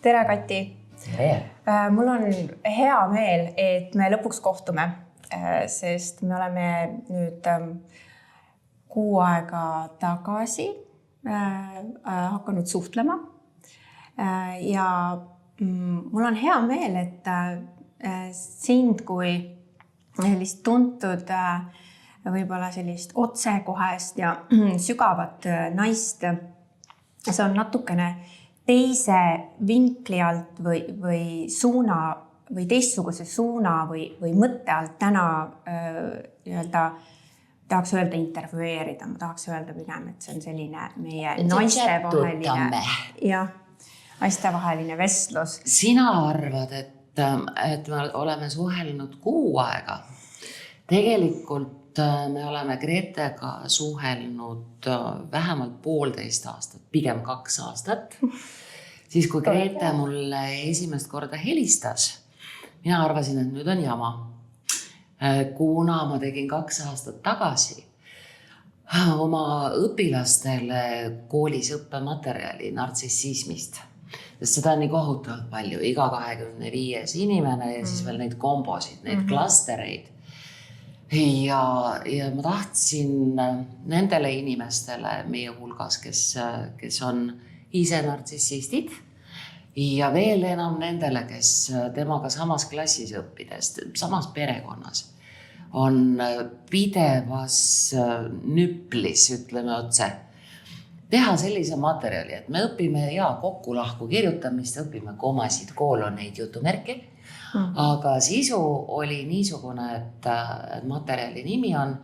Tere, Kati! Tere! Mul on hea meel, et me lõpuks kohtume, sest me oleme nüüd kuu aega tagasi hakanud suhtlema. Ja mul on hea meel, et sind kui sellist tuntud võib-olla sellist otsekohest ja sügavat naist, see on natukene teise vinkli alt või suuna või teistsuguse suuna või mõtte alt täna tahaks öelda intervjueerida. Ma tahaks öelda pigem, et see on selline meie naistevaheline vestlus. Sina arvad, et me oleme suhelnud kuu aega. Tegelikult me oleme Gretega suhelnud vähemalt 1,5 aastat, pigem 2 aastat. Siis kui Grete mulle esimest korda helistas, mina arvasin, et nüüd on jama. Kuna ma tegin 2 aastat tagasi oma õpilastele koolis õppematerjali nartsissismist. Sest seda on nii kohutavalt palju, iga 25 inimene ja siis veel neid kombosid, neid klastereid. Ja ma tahtsin nendele inimestele meie hulgas, kes on ise nartsissistid ja veel enam nendele, kes temaga samas klassis õppides, samas perekonnas on pidevas nüplis, ütleme otse, teha sellise materjali, et me õpime kokku-lahku kirjutamist, õpime komasid, kooloneid, jutumärke. Aga sisu oli niisugune, et materjali nimi on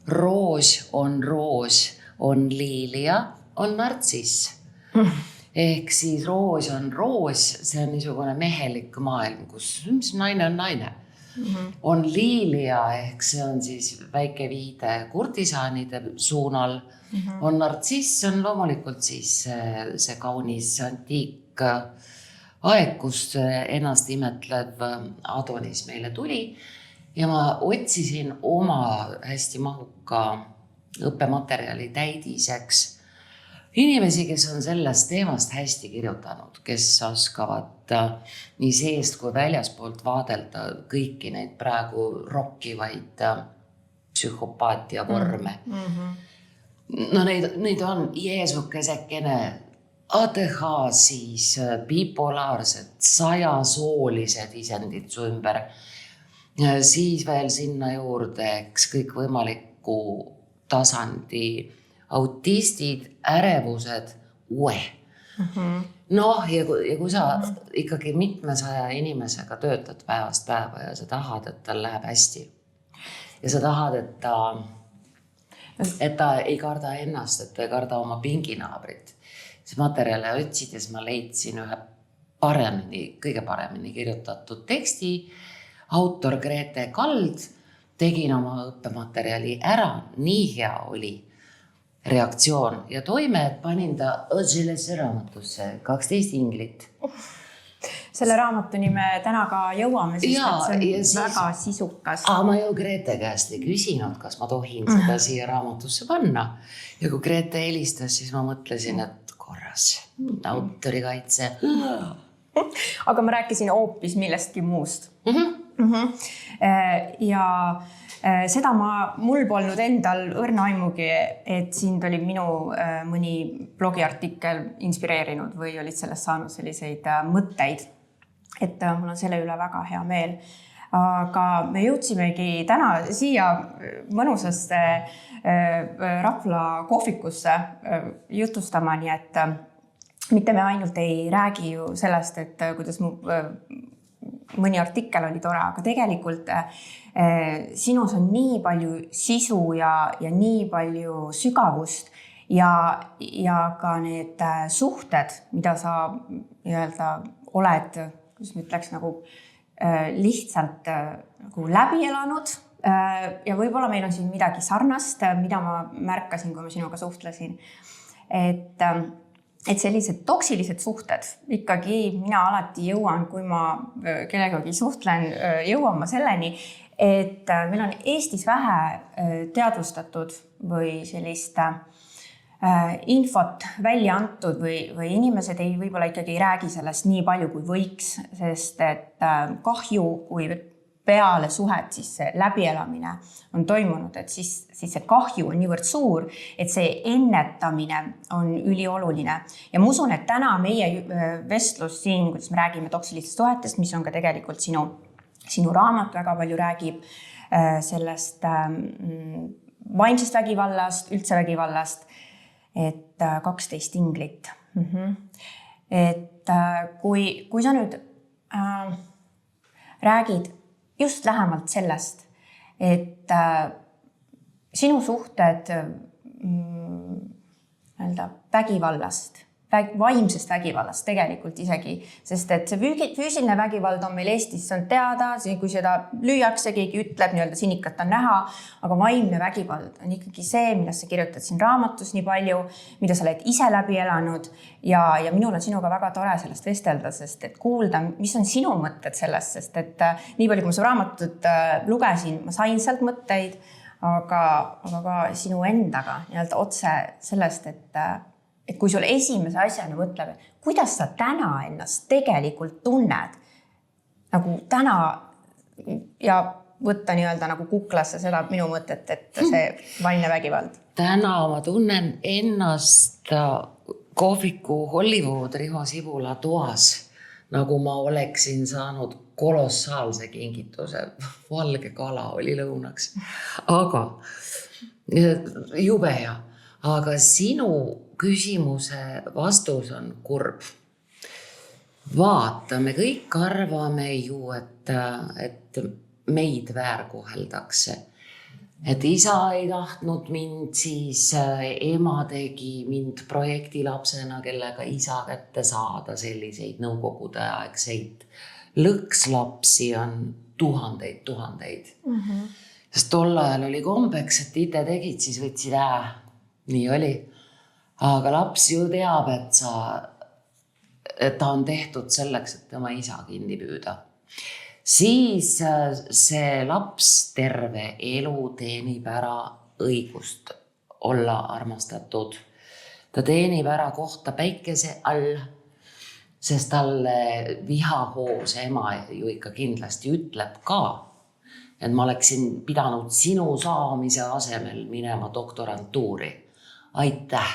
roos, on liilia, on nartsiss. Ehk siis roos on roos, see on niisugune mehelik maailm, kus naine on naine. On liilia, ehk see on siis väike viide kurtisaanide suunal. On nartsiss, on loomulikult siis see kaunis antiik aeg, kus ennast imetlev Adonis meile tuli ja ma otsisin oma hästi mahuka õppematerjali täidiseks inimesi, kes on sellest teemast hästi kirjutanud, kes oskavad nii seest kui väljaspoolt vaadelda kõiki neid praegu rokkivaid psühhopaatia vorme. No neid on jeesukesekene ADH, siis bipolaarsed, 100-soolised isendid su ümber. Siis veel sinna juurde kõikvõimaliku tasandi autistid, ärevused, Noh, ja kui sa ikkagi mitmesaja inimesega töötad päevast päeva ja sa tahad, et tal läheb hästi. Ja sa tahad, et ta ei karda ennast, et ta ei karda oma pinginaabrit. See materjale otsides ma leidsin ühe kõige paremini kirjutatud teksti. Autor Grete Kald, tegin oma õppematerjali ära, nii hea oli reaktsioon ja toime, et panin ta sellesse raamatusse 12 inglit. Selle raamatuni me täna ka jõuame, sest see on väga sisukas. Ma ju Grete käest ei küsinud, kas ma tohin seda siia raamatusse panna. Ja kui Grete helistas, siis ma mõtlesin, et korras, autorikaitse. Aga ma rääkisin hoopis millestki muust. Ja seda mul polnud endal õrna aimugi, et sind oli minu mõni blogiartikkel inspireerinud või olid sellest saanud selliseid mõtteid. Et mul on selle üle väga hea meel. Aga me jõudsimegi täna siia mõnusasse Rapla kohvikusse jutustama, nii et mitte me ainult ei räägi ju sellest, et kuidas mõni artikkel oli tore, aga tegelikult sinus on nii palju sisu ja nii palju sügavust ja ka need suhted, mida sa oled, kuidas ma ütleks, lihtsalt läbi elanud ja võib-olla meil on siin midagi sarnast, mida ma märkasin, kui ma sinuga suhtlesin. Et sellised toksilised suhted ikkagi mina alati jõuan, kui ma kellegagi suhtlen, jõuan ma selleni, et meil on Eestis vähe teadvustatud või sellist infot välja antud või inimesed võib-olla ikkagi ei räägi sellest nii palju, kui võiks, sest et kahju, kui peale suhet siis see läbielamine on toimunud, et siis see kahju on niivõrd suur, et see ennetamine on ülioluline. Ja ma usun, et täna meie vestlus siin, kuidas me räägime toksilistest suhetest, mis on ka tegelikult sinu raamat väga palju räägib sellest vaimsest vägivallast, üldse vägivallast, et 12 inglit. Et kui sa nüüd räägid just lähemalt sellest, et sinu suhted vägivallast, vaimsest vägivallast tegelikult isegi, sest et see füüsiline vägivald on meil Eestis, see on teada, kui seda lüüakse, keegi ütleb, sinikat on näha, aga vaimne vägivald on ikkagi see, millest sa kirjutad siin raamatus nii palju, mida sa oled ise läbi elanud ja minul on sinuga väga tore sellest vestelda, sest et kuulda, mis on sinu mõtted sellest, sest et nii palju, kui ma su raamatut lugesin, ma sain sealt mõtteid, aga ka sinu endaga otse sellest, et kui sul esimese asjana mõtleb, kuidas sa täna ennast tegelikult tunned, nagu täna ja võtta nagu kuklasse seda minu mõtet, et see vaimne vägivald. Täna ma tunnen ennast kohviku Hollywood Riho Sibula toas, nagu ma oleksin saanud kolossaalse kingituse. Valge kala oli lõunaks. Aga jube hea. Aga sinu küsimuse vastus on kurb. Vaata, me kõik arvame ju, et meid väärkoheldakse. Et isa ei tahtnud mind, siis ema tegi mind projektilapsena, kellega isa kätte saada selliseid nõukogude aegseid lõkslapsi on tuhandeid. Sest tol ajal oli kombeks, et ite tegid, siis võtsid nii oli. Aga laps ju teab, et ta on tehtud selleks, et tema isa kinni püüda. Siis see laps terve elu teenib ära õigust olla armastatud. Ta teenib ära kohta päikese all, sest talle vihahoos ema ju ikka kindlasti ütleb ka, et ma oleksin pidanud sinu saamise asemel minema doktorantuuri. Aitäh!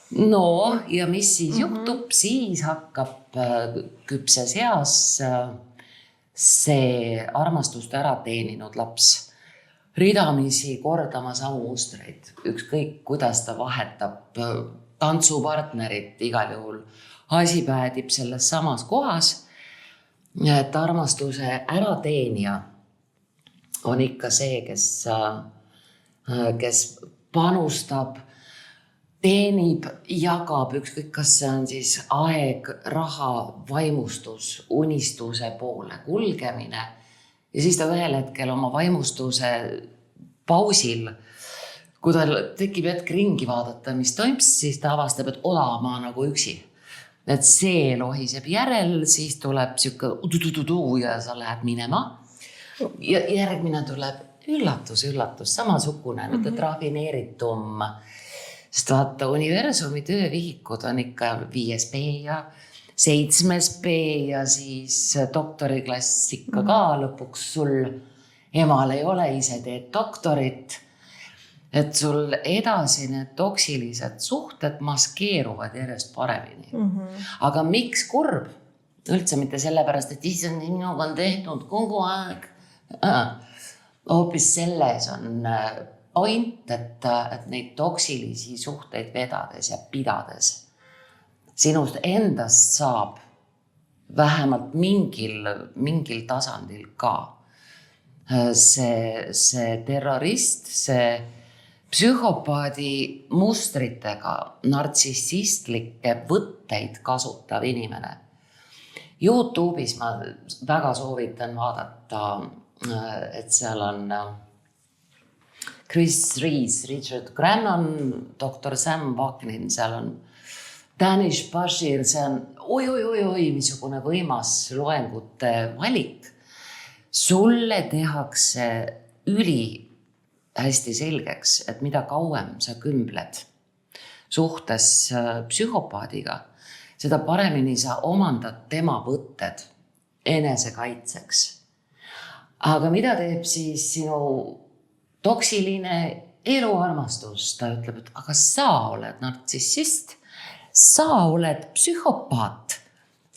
No ja mis siis juhtub? Siis hakkab küpses eas see armastust ära teeninud laps ridamisi kordama samu mustreid. Ükskõik, kuidas ta vahetab tantsupartnerit, igal juhul asi päädib selles samas kohas, et armastuse ärateenija on ikka see, kes panustab, teenib, jagab, ükskõik kas see on siis aeg, raha, vaimustus, unistuse poole kulgemine. Ja siis ta ühel hetkel oma vaimustuse pausil, kui tal tekib hetk ringi vaadata, mis toims, siis ta avastab, et ma nagu üksi. Et see lohiseb järel, siis tuleb siuke ja sa lähed minema. Ja järgmine tuleb üllatus, samasugune, et rafineeritum. Sest vaata, universumi töövihikud on ikka 5B ja 7B ja siis doktoriklass ikka ka lõpuks sul emal ei ole, ise teed doktorit, et sul edasi need toksilised suhted maskeeruvad järjest paremini. Aga miks kurb? Üldse mitte sellepärast, et issand, minuga on tehtud kogu aeg. Hoopis selles on point, et neid toksilisi suhteid vedades ja pidades sinust endast saab vähemalt mingil tasandil ka see terrorist, see psühhopaadi mustritega nartsissistlikke võtteid kasutav inimene. YouTube'is ma väga soovitan vaadata, et seal on Chris Rees, Richard Grannon, Dr. Sam Vaknin, seal on Danish Bashir, see on missugune võimas loengute valik. Sulle tehakse hästi selgeks, et mida kauem sa kümbled suhtes psühhopaadiga, seda paremini sa omandad tema võtted enesekaitseks. Aga mida teeb siis sinu toksiline eluarmastus? Ta ütleb, et aga sa oled nartsissist, sa oled psühhopaat,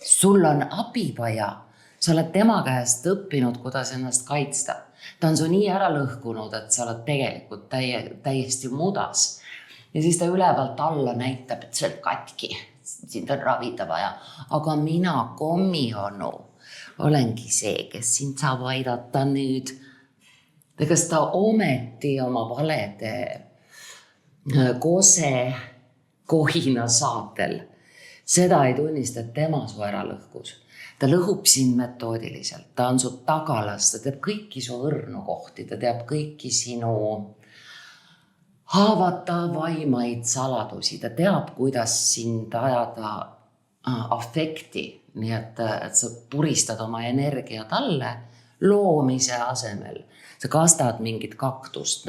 sul on abi vaja, sa oled tema käest õppinud, kuidas ennast kaitsta. Ta on su nii ära lõhkunud, et sa oled tegelikult täiesti mudas. Ja siis ta ülevalt alla näitab, et see on katki, sind on ravida vaja. Aga mina, kommionu, olengi see, kes sind saab aidata nüüd. Kas ta ometi oma valede kose kohina saatel seda ei tunnista, et tema su ära lõhkus. Ta lõhub sind metoodiliselt, ta on su tagalas, ta teab kõiki su õrnu kohti, ta teab kõiki sinu haavatavaimaid saladusi, ta teab, kuidas sind ajada afekti, nii et sa puristad oma energia talle loomise asemel. Sa kastad mingit kaktust,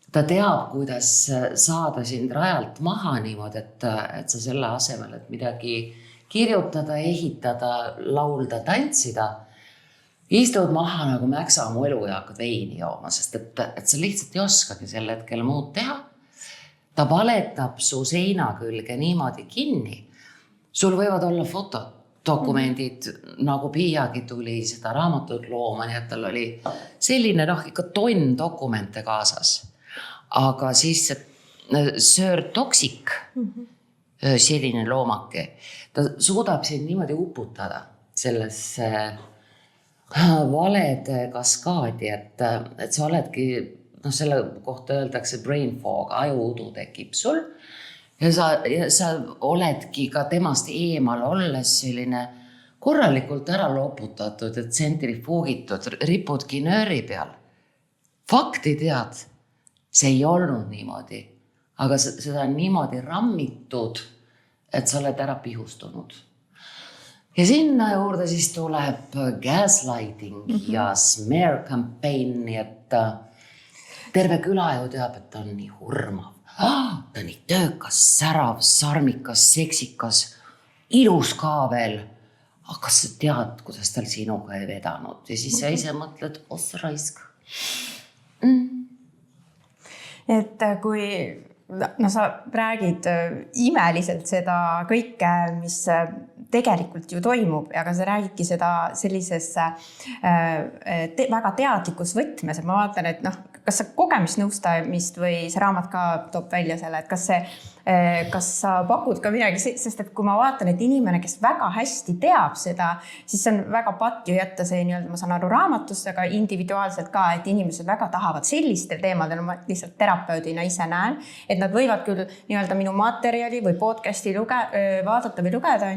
Ta teab, kuidas saada sind rajalt maha niimoodi, et sa selle asemel, et midagi kirjutada, ehitada, laulda, tantsida, istud maha nagu mäksamuelu ja hakkad veini jooma, sest et sa lihtsalt ei oskagi sel hetkel muud teha. Ta valetab su seina külge niimoodi kinni. Sul võivad olla fotodokumendid, nagu Piiagi tuli seda raamatut looma, nii et tal oli selline ikka tonn dokumente kaasas. Aga siis Sir Toxic, selline loomake, ta suudab sind niimoodi uputada sellesse valede kaskaadi, et sa oledki, selle kohta öeldakse brain fog, ajuudu tekib sul ja sa oledki ka temast eemal olles selline korralikult ära loputatud, et tsentrifuugitud, ripudki nööri peal. Fakti tead, see ei olnud niimoodi, aga seda on niimoodi rammitud, et sa oled ära pihustunud. Ja sinna juurde siis tuleb gaslighting ja smear campaign, et terve küla ju teab, et ta on nii hurmav. Ta on nii töökas, särav, sarmikas, seksikas, ilus ka veel. Aga kas sa tead, kuidas tal sinuga ei vedanud? Ja siis sa ise mõtled, raisk. Et kui sa räägid imeliselt seda kõike, mis tegelikult ju toimub, aga sa räägidki seda sellises väga teadlikus võtmes, et ma vaatan, et kas sa kogemisnõustamist või see raamat ka toob välja selle, et kas sa pakud ka midagi, sest et kui ma vaatan, et inimene, kes väga hästi teab seda, siis see on väga patt ju jätta see ma saan aru raamatust, aga individuaalselt ka, et inimesed väga tahavad sellistel teemadel, ma lihtsalt terapeudina ise näen, et nad võivad küll minu materjali või podcasti vaadata või lugeda,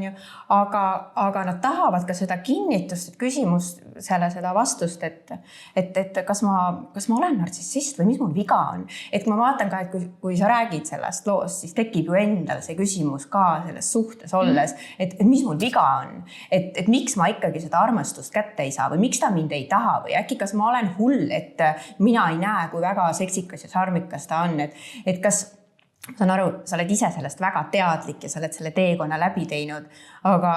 aga nad tahavad ka seda kinnitust, et küsimust seda vastust, et kas ma olen nartsissist või mis mul viga on. Et ma vaatan ka, et kui sa räägid sellest loost, siis tekib ju endal see küsimus ka selles suhtes olles, et mis mul viga on, et miks ma ikkagi seda armastust kätte ei saa või miks ta mind ei taha või äkki kas ma olen hull, et mina ei näe, kui väga seksikas ja sarmikas ta on, et kas saan aru, sa oled ise sellest väga teadlik ja sa oled selle teekonna läbi teinud, aga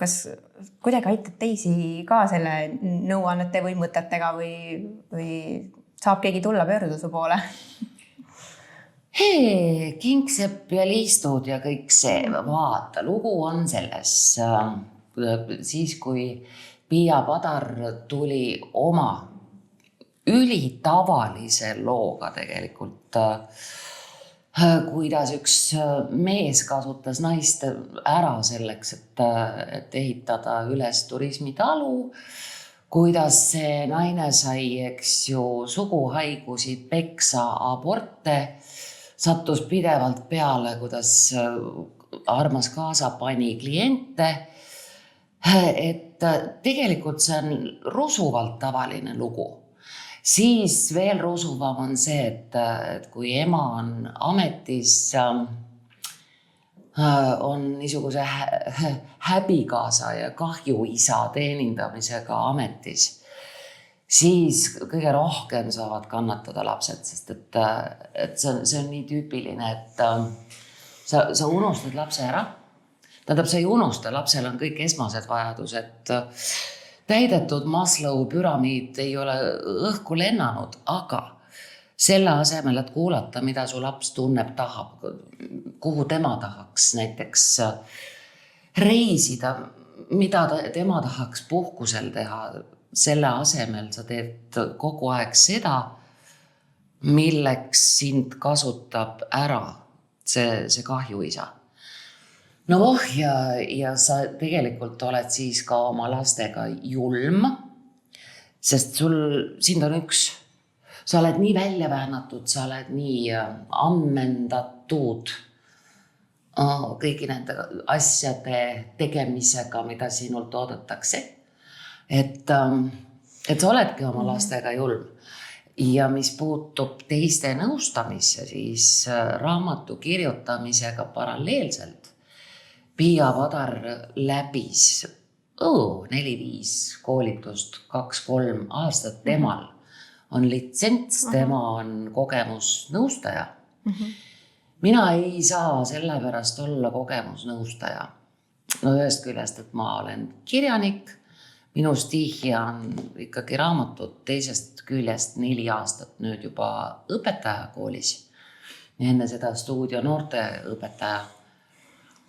kas kuidagi aitad teisi ka selle nõuannete või mõtetega või saab keegi tulla pöörduda su poole? Kingsepp ja liistud ja kõik see, vaata, lugu on selles. Siis, kui Piia Padar tuli oma ülitavalise looga tegelikult, kuidas üks mees kasutas naist ära selleks, et ehitada üles turismitalu, kuidas see naine sai, suguhaigusi, peksa, aborte, sattus pidevalt peale, kuidas armas kaasa pani kliente, et tegelikult see on rusuvalt tavaline lugu. Siis veel rusuvam on see, et kui ema on ametis, on niisuguse häbikaasa ja kahjuisa teenindamisega ametis, siis kõige rohkem saavad kannatada lapsed, sest et see on nii tüüpiline, et sa unustad lapse ära. Tähendab, sa ei unusta, lapsel on kõik esmased vajadused täidetud, Maslow püramiid ei ole õhku lennanud, aga selle asemel, et kuulata, mida su laps tunneb, tahab, kuhu tema tahaks näiteks reisida, mida tema tahaks puhkusel teha, selle asemel sa teed kogu aeg seda, milleks sind kasutab ära see kahjuisa. Ja sa tegelikult oled siis ka oma lastega julm, sest sind on üks. Sa oled nii välja väänatud, sa oled nii ammendatud kõigi nende asjade tegemisega, mida sinult oodatakse. Et sa oledki oma lastega julm. Ja mis puutub teiste nõustamisse, siis raamatu kirjutamisega paralleelselt Piia Padar läbis 4-5 koolitust, 2-3 aastat temal on litsents, tema on kogemusnõustaja. Mina ei saa sellepärast olla kogemusnõustaja. No ühest küljest, et ma olen kirjanik, minu stihia on ikkagi raamatud, teisest küljest 4 aastat nüüd juba õpetaja koolis. Enne seda stuudio noorte õpetaja.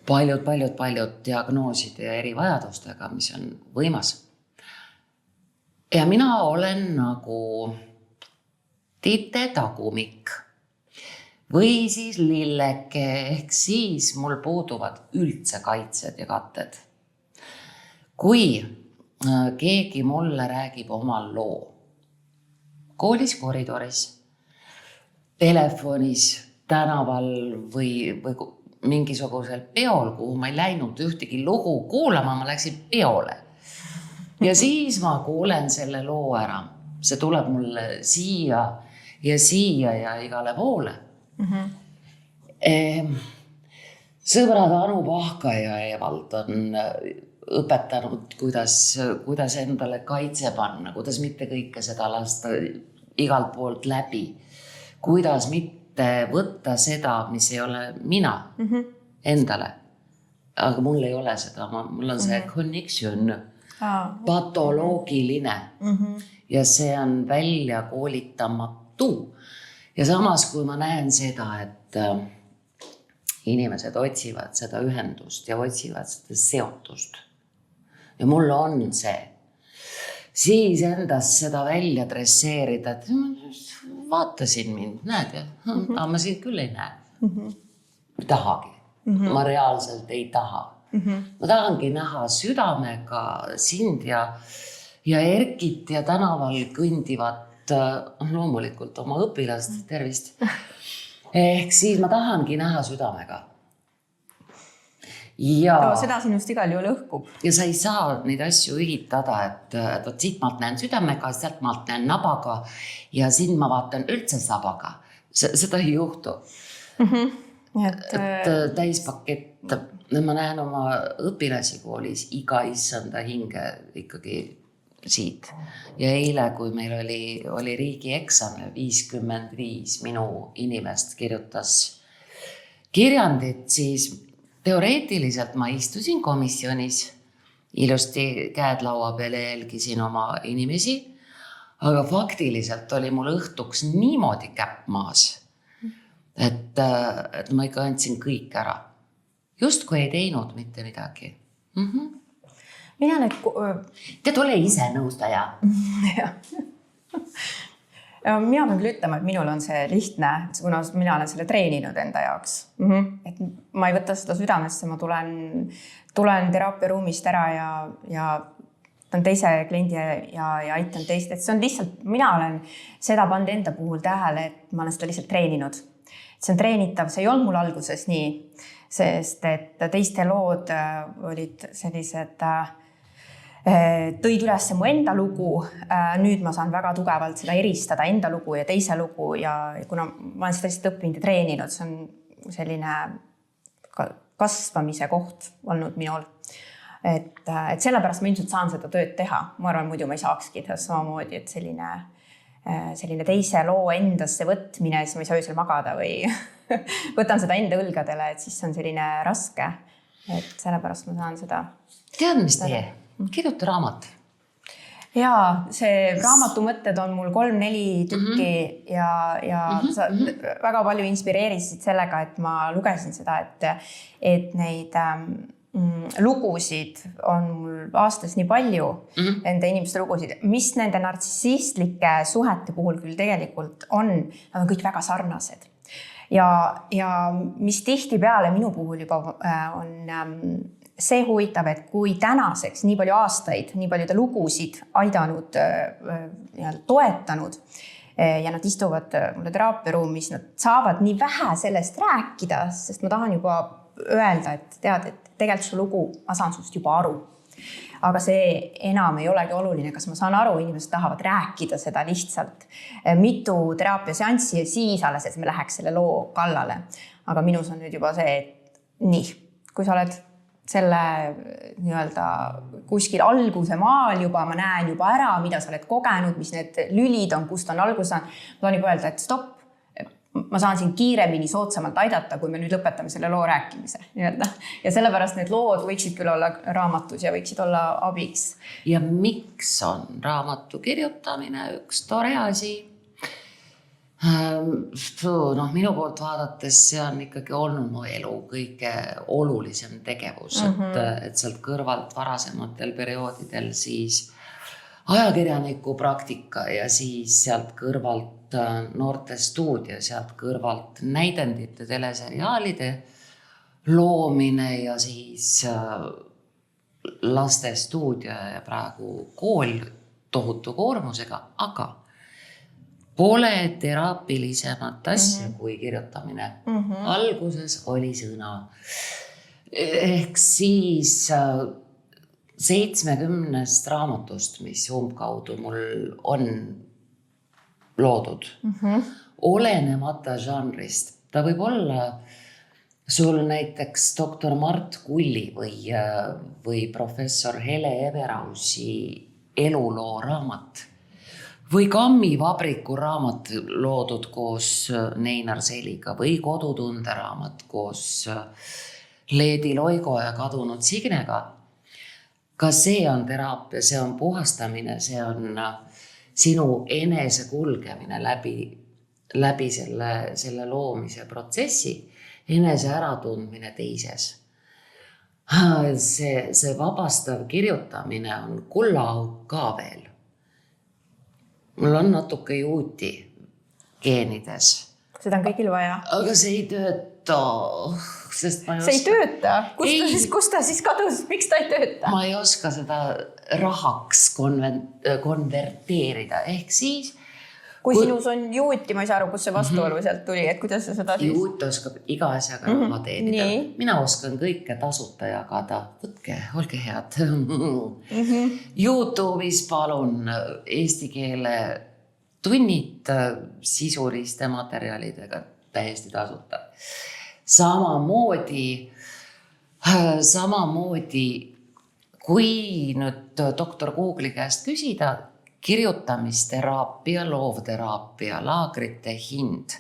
Paljud diagnooside ja erivajadustega, mis on võimas. Ja mina olen nagu tite tagumik või siis lilleke, ehk siis mul puuduvad üldse kaitsed ja katted. Kui keegi mulle räägib oma loo koolis, koridoris, telefonis, tänaval või mingisugusel peol, kuhu ma ei läinud ühtegi lugu kuulama, ma läksin peole. Ja siis ma kuulen selle loo ära. See tuleb mulle siia ja igale poole. Sõbrad Anu Pahka ja Evald on õpetanud, kuidas endale kaitse panna, kuidas mitte kõike seda lasta igalt poolt läbi, kuidas mitte võtta seda, mis ei ole mina endale. Aga mul ei ole seda, mul on see connection patoloogiline ja see on välja koolitamatu. Ja samas, kui ma näen seda, et inimesed otsivad seda ühendust ja otsivad seda seotust ja mul on see, siis endas seda välja dresseerida, et vaatasin mind, näed ja, aga ma sind küll ei näe. Ei tahagi. Ma reaalselt ei taha. Ma tahangi näha südamega sind ja Erkit ja tänaval kõndivat loomulikult oma õpilast, tervist. Ehk siis ma tahangi näha südamega. Ja seda sinust igal juhul õhkub. Ja sa ei saa neid asju ühitada, et siit maalt näen südamega, sealt maalt näen nabaga ja siin ma vaatan üldse sabaga. Seda ei juhtu. Et täispakett, ma näen oma õpilasi koolis iga issanda hinge ikkagi siit. Ja eile, kui meil oli riigieksam, 55 minu inimest kirjutas kirjandit, siis teoreetiliselt ma istusin komisjonis, ilusti käed laua peale jälgisin oma inimesi, aga faktiliselt oli mul õhtuks niimoodi käpp maas, et ma ikka andsin kõik ära. Just kui ei teinud mitte midagi. Tead, ole ise nõustaja. Mina pean küll ütlema, et minul on see lihtne, kuna mina olen selle treeninud enda jaoks. Et ma ei võta seda südamesse, ma tulen teraapiaruumist ära ja on teise kliendi ja aitan teist. Et see on lihtsalt, mina olen seda pannud enda puhul tähele, et ma olen seda lihtsalt treeninud. See on treenitav, see ei olnud mul alguses nii, sest et teiste lood olid sellised tõid üles mu enda lugu. Nüüd ma saan väga tugevalt seda eristada enda lugu ja teise lugu ja kuna ma olen seda lihtsalt õppinud ja treeninud, see on selline kasvamise koht olnud minul. et sellepärast ma ilmselt saan seda tööd teha. Ma arvan, muidu ma ei saakski teha samamoodi, et selline teise loo endasse võtmine, siis ma ei saa öösel magada või võtan seda enda õlgadele, et siis see on selline raske. Et sellepärast ma saan seda. Tead, mis tee? Kirjuta raamat. Jaa, see raamatu mõtted on mul 3-4 tükki ja sa väga palju inspireerisid sellega, et ma lugesin seda, et neid lugusid on mul aastas nii palju, nende inimeste lugusid, mis nende nartsissistlike suhete puhul küll tegelikult on, nad on kõik väga sarnased. Ja mis tihtipeale minu puhul juba on see huvitav, et kui tänaseks nii palju aastaid, nii paljude lugusid aidanud, toetanud ja nad istuvad mulle teraapiaruumis, nad saavad nii vähe sellest rääkida, sest ma tahan juba öelda, et tead, et tegelikult su lugu, ma saan sust juba aru. Aga see enam ei olegi oluline, kas ma saan aru, inimesed tahavad rääkida seda lihtsalt mitu teraapiaseanssi ja siis alles, et me läheks selle loo kallale. Aga minus on nüüd juba see, et nii, kui sa oled selle nii-öelda kuskil alguse maal juba, ma näen juba ära, mida sa oled kogenud, mis need lülid on, kust on algus on. Ma tahan juba öelda, et stopp, ma saan siin kiiremini soodsamalt aidata, kui me nüüd lõpetame selle loo rääkimise. Ja sellepärast need lood võiksid küll olla raamatus ja võiksid olla abiks. Ja miks on raamatu kirjutamine üks tore asi? Minu poolt vaadates see on ikkagi olnud mu elu kõige olulisem tegevus, et sealt kõrvalt varasematel perioodidel siis ajakirjaniku praktika ja siis sealt kõrvalt noorte stuudio, sealt kõrvalt näidendite teleseriaalide loomine ja siis laste stuudio ja praegu kool tohutu koormusega, aga pole teraapilisemat asja kui kirjutamine. Alguses oli sõna. Ehk siis 70 raamatust, mis umbkaudu mul on loodud. Olenemata žanrist. Ta võib olla sul näiteks doktor Mart Kulli või professor Hele Everausi eluloo raamat. Või Kammivabriku raamat loodud koos Neinar Seliga või Kodutunde raamat koos Leedi Loigo ja kadunud Signega. Ka see on teraapia, see on puhastamine, see on sinu enese kulgemine läbi selle loomise protsessi, enese äratundmine teises. See vabastav kirjutamine on kullaauk ka veel. Mul on natuke juuti geenides. Seda on kõigil vaja. Aga see ei tööta. Sest ma ei see ei tööta? Kust ta siis kadus? Miks ta ei tööta? Ma ei oska seda rahaks konverteerida. Ehk siis... Kui sinus on juuti, ma ei saa aru, kus see vastuolu sealt tuli, et kuidas sa seda siis... Juut oskab iga asjaga raha teenida. Mina oskan kõike tasuta jagada. Võtke, olge head. YouTube'is palun eesti keele tunnid sisuliste materjalidega täiesti tasuta. Samamoodi, kui nüüd doktor Google'i käest küsida, kirjutamisteraapia, loovteraapia, laagrite hind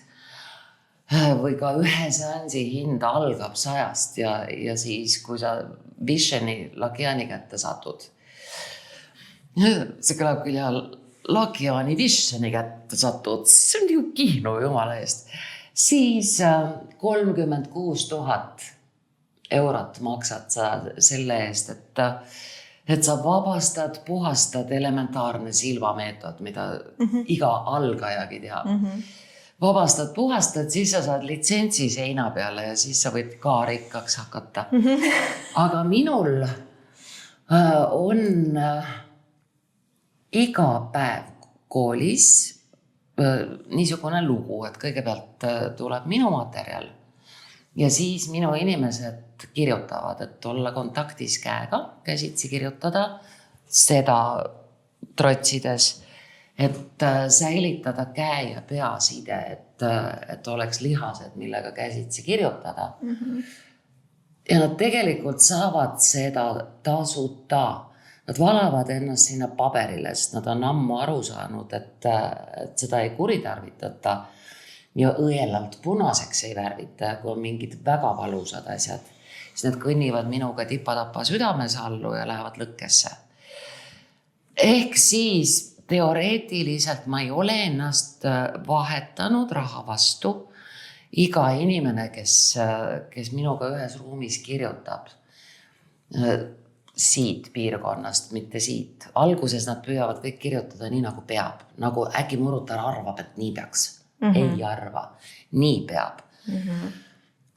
või ka ühe seansi hind algab 100 ja siis, kui sa Visheni Lagiani kätte satud. See kõlab küll ja Lagiani Visheni kätte satud, see on ju Kihnu jumala eest. Siis 36 000 eurot maksad sa selle eest, et sa vabastad, puhastad elementaarne silmameetod, mida iga algajagi teab. Vabastad, puhastad, siis sa saad litsentsi seina peale ja siis sa võid ka rikkaks hakata. Aga minul on iga päev koolis niisugune lugu, et kõigepealt tuleb minu materjal ja siis minu inimesed kirjutavad, et olla kontaktis käega, käsitsi kirjutada, seda trotsides, et säilitada käe ja peaside, et oleks lihased, millega käsitsi kirjutada. ja nad tegelikult saavad seda tasuta. Nad valavad ennast sinna paberile, sest nad on ammu aru saanud, et seda ei kuritarvitata ja õelalt punaseks ei värvita, kui on mingid väga valusad asjad. Siis nad kõnnivad minuga tipa-tapa südamesallu ja lähevad lõkkesse. Ehk siis teoreetiliselt ma ei ole ennast vahetanud raha vastu. Iga inimene, kes minuga ühes ruumis kirjutab siit piirkonnast, mitte siit. Alguses nad püüavad kõik kirjutada nii, nagu peab. Nagu äkki Murutar arvab, et nii peaks. Ei arva. Nii peab.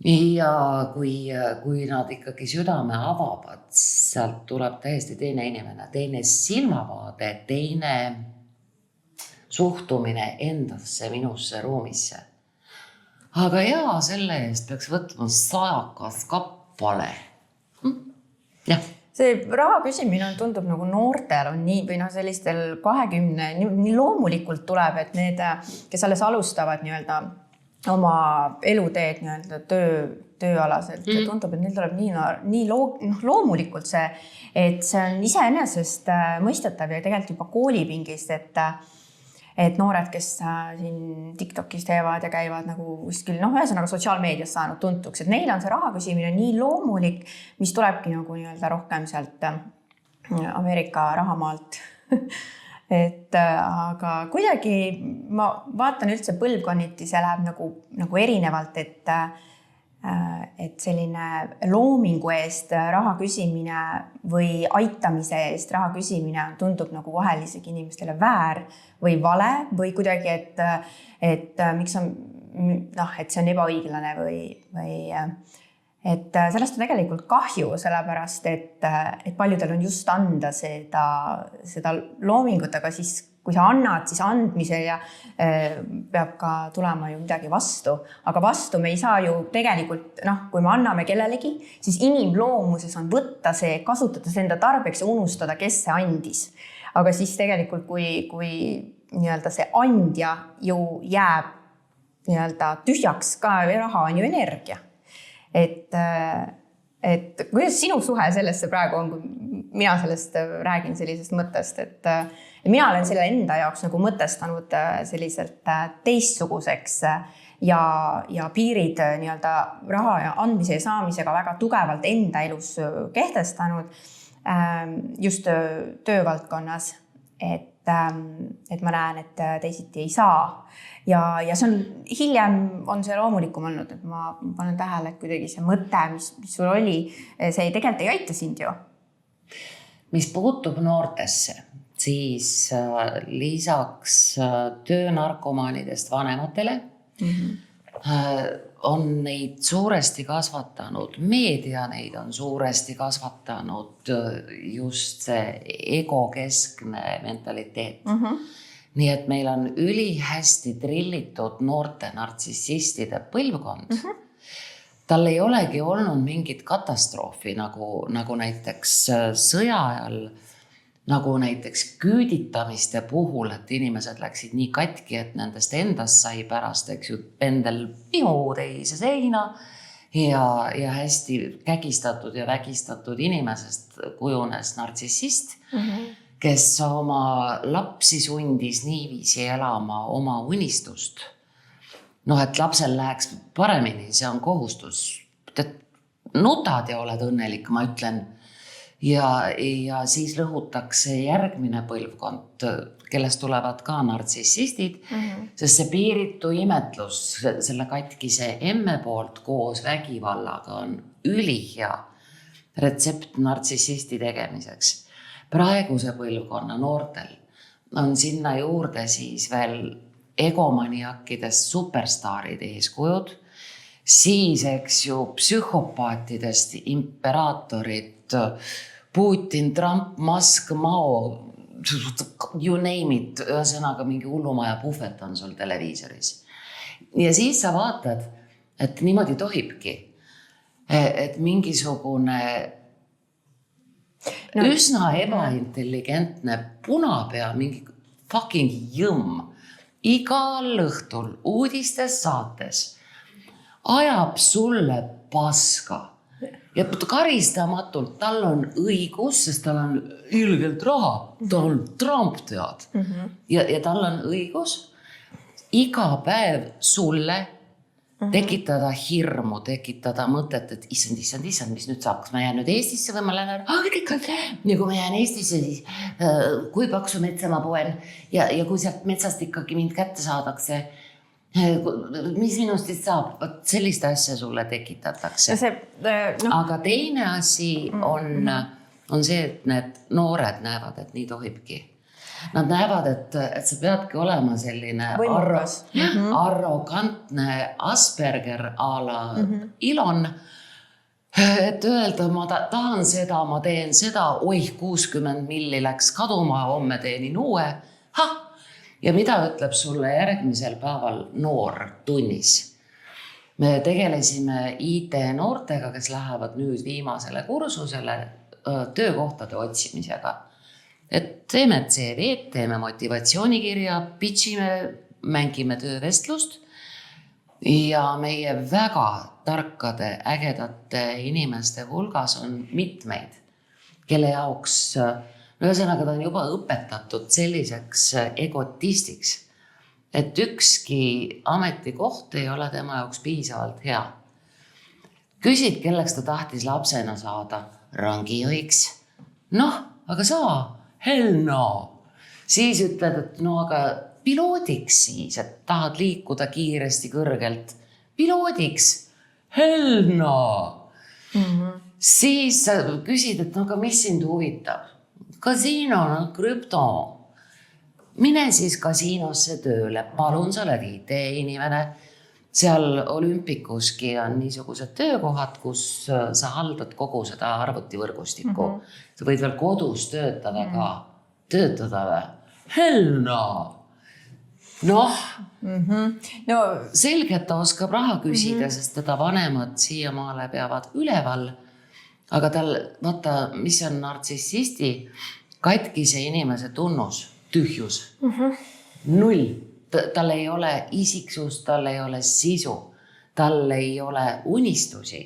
Ja kui nad ikkagi südame avavad, sealt tuleb täiesti teine inimene, teine silmavaade, teine suhtumine endasse, minusse, ruumisse. Aga jaa, selle eest peaks võtma 100 kappale. Jah. See raha küsimine tundub nagu noortel on nii, või sellistel 20, nii loomulikult tuleb, et need, kes alles alustavad oma eluteed tööalaselt, tundub, et neil tuleb nii loomulikult see, et see on iseenesest mõistetav ja tegelikult juba koolipingist, et noored, kes siin TikTokis teevad ja käivad nagu kuskil, ühesõnaga sotsiaalmeedias saanud tuntuks, et neil on see raha küsimine nii loomulik, mis tulebki nagu rohkem sealt Ameerika rahamaalt. Aga kuidagi ma vaatan üldse põlvkonniti, see läheb nagu erinevalt, et selline loomingu eest raha küsimine või aitamise eest raha küsimine tundub nagu vahel isegi inimestele väär või vale või kuidagi, et miks on, et see on ebaõiglane või et sellest on tegelikult kahju, sellepärast, et paljudel on just anda seda loomingut, aga siis kui sa annad, siis andmise ja peab ka tulema ju midagi vastu. Aga vastu me ei saa ju tegelikult, kui me anname kellelegi, siis inimloomuses on võtta see, kasutada see enda tarbeks ja unustada, kes see andis. Aga siis tegelikult, kui see andja ju jääb tühjaks, ka raha on ju energia. Et kuidas sinu suhe sellesse praegu on, kui mina sellest räägin sellisest mõttest, et mina olen selle enda jaoks nagu mõtestanud selliselt teistsuguseks ja piirid raha ja andmise ja saamisega väga tugevalt enda elus kehtestanud just töövaldkonnas, et ma näen, et teisiti ei saa. Ja see on, hiljem on see loomulikum olnud, et ma panen tähele, et kuidagi see mõte, mis sul oli, see tegelikult ei aita sind ju. Mis puutub noortesse, siis lisaks töönarkomaanidest vanematele on neid suuresti kasvatanud, meedia neid on suuresti kasvatanud just see egokeskne mentaliteet. Nii et meil on ülihästi trillitud noorte nartsissistide põlvkond. Tal ei olegi olnud mingit katastroofi, nagu näiteks sõja ajal, nagu näiteks küüditamiste puhul, et inimesed läksid nii katki, et nendest endast sai pärast, pendel pihu teise seina ja hästi kägistatud ja vägistatud inimesest kujunes nartsissist, kes oma lapsi sundis niiviisi elama oma unistust. Et lapsel läheks paremini, see on kohustus. Nutad ja oled õnnelik, ma ütlen. Ja siis lõhutakse järgmine põlvkond, kellest tulevad ka nartsissistid, sest see piiritu imetlus, selle katkise emme poolt koos vägivallaga on ülihea retsept nartsissisti tegemiseks. Praeguse põlvkonna noortel on sinna juurde siis veel egomaniakkidest superstaarid eeskujud, siis psühhopaatidest imperaatorid, Putin, Trump, Musk, Mao, you name it, ühesõnaga mingi hullumaja puhvet on sul televiisoris. Ja siis sa vaatad, et niimoodi tohibki, et mingisugune üsna ebaintelligentne punapea, mingi fucking jõmm, igal õhtul uudistes saates ajab sulle paska ja karistamatult, tal on õigus, sest tal on ilgelt raha, ta on Trump tead. Ja tal on õigus iga päev sulle tekitada hirmu, tekitada mõtet, et issand, mis nüüd saab, kas ma jään nüüd Eestisse või ma lähen ära, ja kui ma jään Eestisse, siis kui paksu metsa ma poen ja kui sealt metsast ikkagi mind kätte saadakse, mis minust siis saab, sellist asja sulle tekitatakse. Aga teine asi on see, et need noored näevad, et nii tohibki. Nad näevad, et sa peadki olema selline arrogantne Asperger a la Elon, et öelda, ma tahan seda, ma teen seda, 60 milli läks kaduma, homme teenin uue. Ja mida ütleb sulle järgmisel päeval noor tunnis? Me tegelesime IT noortega, kes lähevad nüüd viimasele kursusele töökohtade otsimisega. Et teeme CV-d, teeme motivatsioonikirja, pitchime, mängime töövestlust ja meie väga tarkade, ägedate inimeste hulgas on mitmeid, kelle jaoks, ühesõnaga ta on juba õpetatud selliseks egotistiks, et ükski ametikoht ei ole tema jaoks piisavalt hea. Küsid, kelleks ta tahtis lapsena saada? Rangijuhiks. Aga saa? Hell no. Siis ütled, et aga piloodiks siis, et tahad liikuda kiiresti kõrgelt. Piloodiks. Hell no. Siis sa küsid, et aga mis sind huvitab? Kasiino, krüpto. Mine siis kasiinosse tööle. Palun, sa oled IT-inimene. Seal Olümpikuski on niisugused töökohad, kus sa haldad kogu seda arvutivõrgustikku. Sa võid veel kodus töötada ka. Töötada või? Hell no! Selge, et ta oskab raha küsida, sest teda vanemad siiamaale peavad üleval. Aga tal, vaata, mis on nartsissisti, katkise inimese tunnus, tühjus. Null. Tal ei ole isiksust, tal ei ole sisu, tal ei ole unistusi,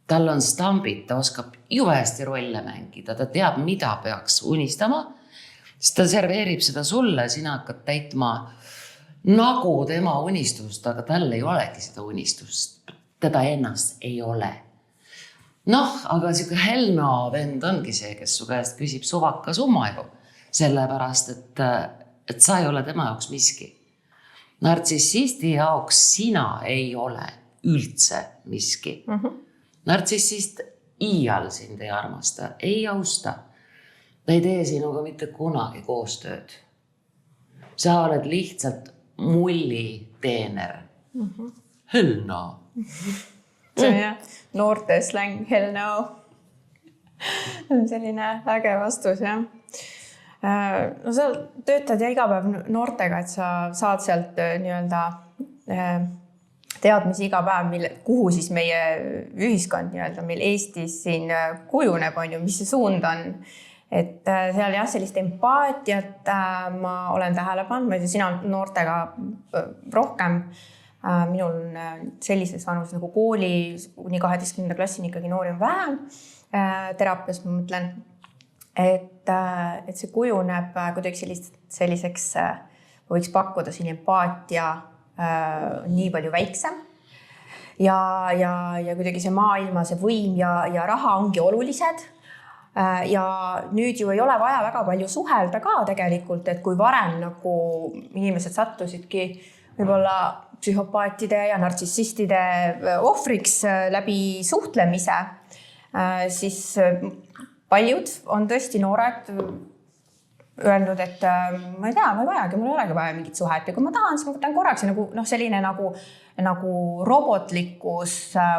tal on stambid, ta oskab jube hästi rolle mängida, ta teab, mida peaks unistama, siis ta serveerib seda sulle, sina hakkad täitma nagu tema unistust, aga tal ei olegi seda unistust, teda ennast ei ole. Aga siuke helna vend ongi see, kes su käest küsib suvaka summa ju, sellepärast, et sa ei ole tema jaoks miski. Nartsissisti jaoks sina ei ole üldse miski. Nartsissist iial sind ei armasta, ei austa. Ta ei tee sinuga mitte kunagi koostööd. Sa oled lihtsalt mulli teener. Hell no. See on jah, noorte släng, hell no. Selline äge vastus, jah. Sa töötad ja iga päev noortega, et sa saad sealt nii-öelda teadmisi iga päev, kuhu siis meie ühiskond nii-öelda meil Eestis siin kujuneb, on ju, mis see suund on. Et seal jah, sellist empaatiat ma olen tähele pannud, ma ei tea, sina noortega rohkem. Minul on sellises vanus nagu kooli kuni 12. klassini ikkagi noori on vähem. Teraapias ma mõtlen. Et see kujuneb kuidagi selliseks, võiks pakkuda siin empaatia nii palju väiksem ja kuidagi see maailma, see võim ja raha ongi olulised ja nüüd ju ei ole vaja väga palju suhelda ka tegelikult, et kui varem nagu inimesed sattusidki võib-olla psühhopaatide ja nartsissistide ohvriks läbi suhtlemise, siis paljud on tõesti noored öelnud, et ma ei tea, ma ei vajagi, mul ei olegi vaja mingit suhet ja kui ma tahan, siis ma võtan korraks selline nagu robotlikkus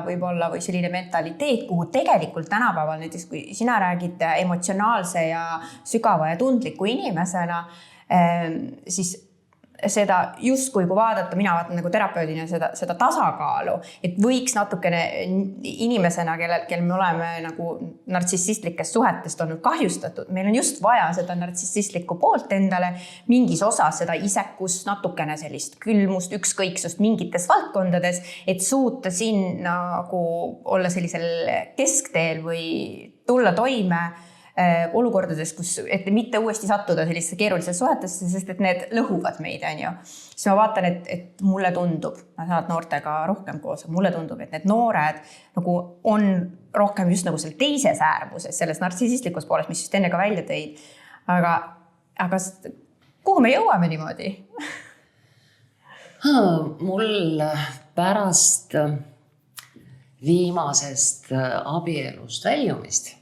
võib-olla või selline mentaliteet, kuhu tegelikult tänapäeval näiteks, kui sina räägid emotsionaalse ja sügava ja tundliku inimesena, siis seda justkui kui vaadata, mina vaatan nagu terapeudina seda tasakaalu, et võiks natukene inimesena, kel me oleme nagu nartsissistlikest suhetest olnud kahjustatud, meil on just vaja seda nartsissistlikku poolt endale, mingis osas seda isekust, natukene sellist külmust, ükskõiksust mingites valdkondades, et suuta siin nagu olla sellisel keskteel või tulla toime olukordades, kus, et mitte uuesti sattuda selliste keerulisse suhetesse, sest et need lõhuvad meid, on ju. Siis ma vaatan, et mulle tundub, ma saan noortega rohkem koos, mulle tundub, et need noored nagu on rohkem just nagu selle teises äärmuses, selles nartsissistlikus poolest, mis just enne ka välja tõid. Aga kuhu me jõuame niimoodi? Mul pärast viimasest abielust väljumist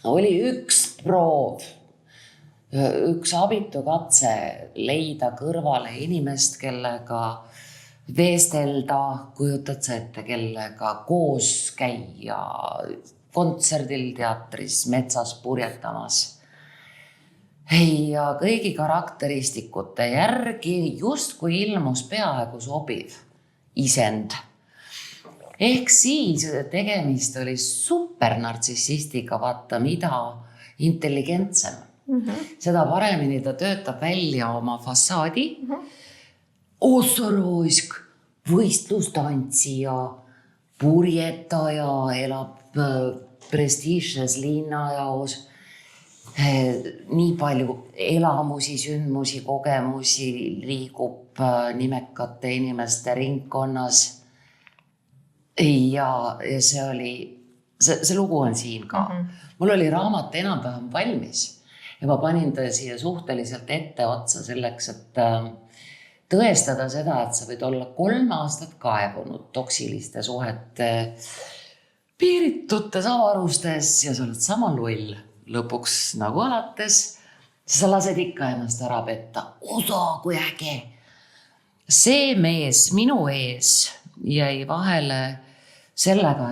oli üks proov, üks abitu katse leida kõrvale inimest, kellega veestelda, kujutad sa ette, kellega koos käia kontserdil, teatris, metsas purjetamas. Ja kõigi karakteristikute järgi justkui ilmus peaaegu sobiv isend. Ehk siis tegemist oli supernartsissistiga, vaata mida intelligentsem. Seda paremini ta töötab välja oma fassaadi. Ossarooisk, võistlustantsija, purjetaja, elab prestiižses linnajaos. Nii palju elamusi, sündmusi, kogemusi liigub nimekate inimeste ringkonnas. Ja see lugu on siin ka. Mul oli raamat enam-vähem valmis ja ma panin ta siia suhteliselt ette otsa selleks, et tõestada seda, et sa võid olla 3 aastat kaevunud toksiliste suhete piiritutes avarustes ja sa oled sama loll lõpuks nagu alates. Sa lased ikka ennast ära petta. Osa, kui äge! See mees minu ees jäi vahele sellega,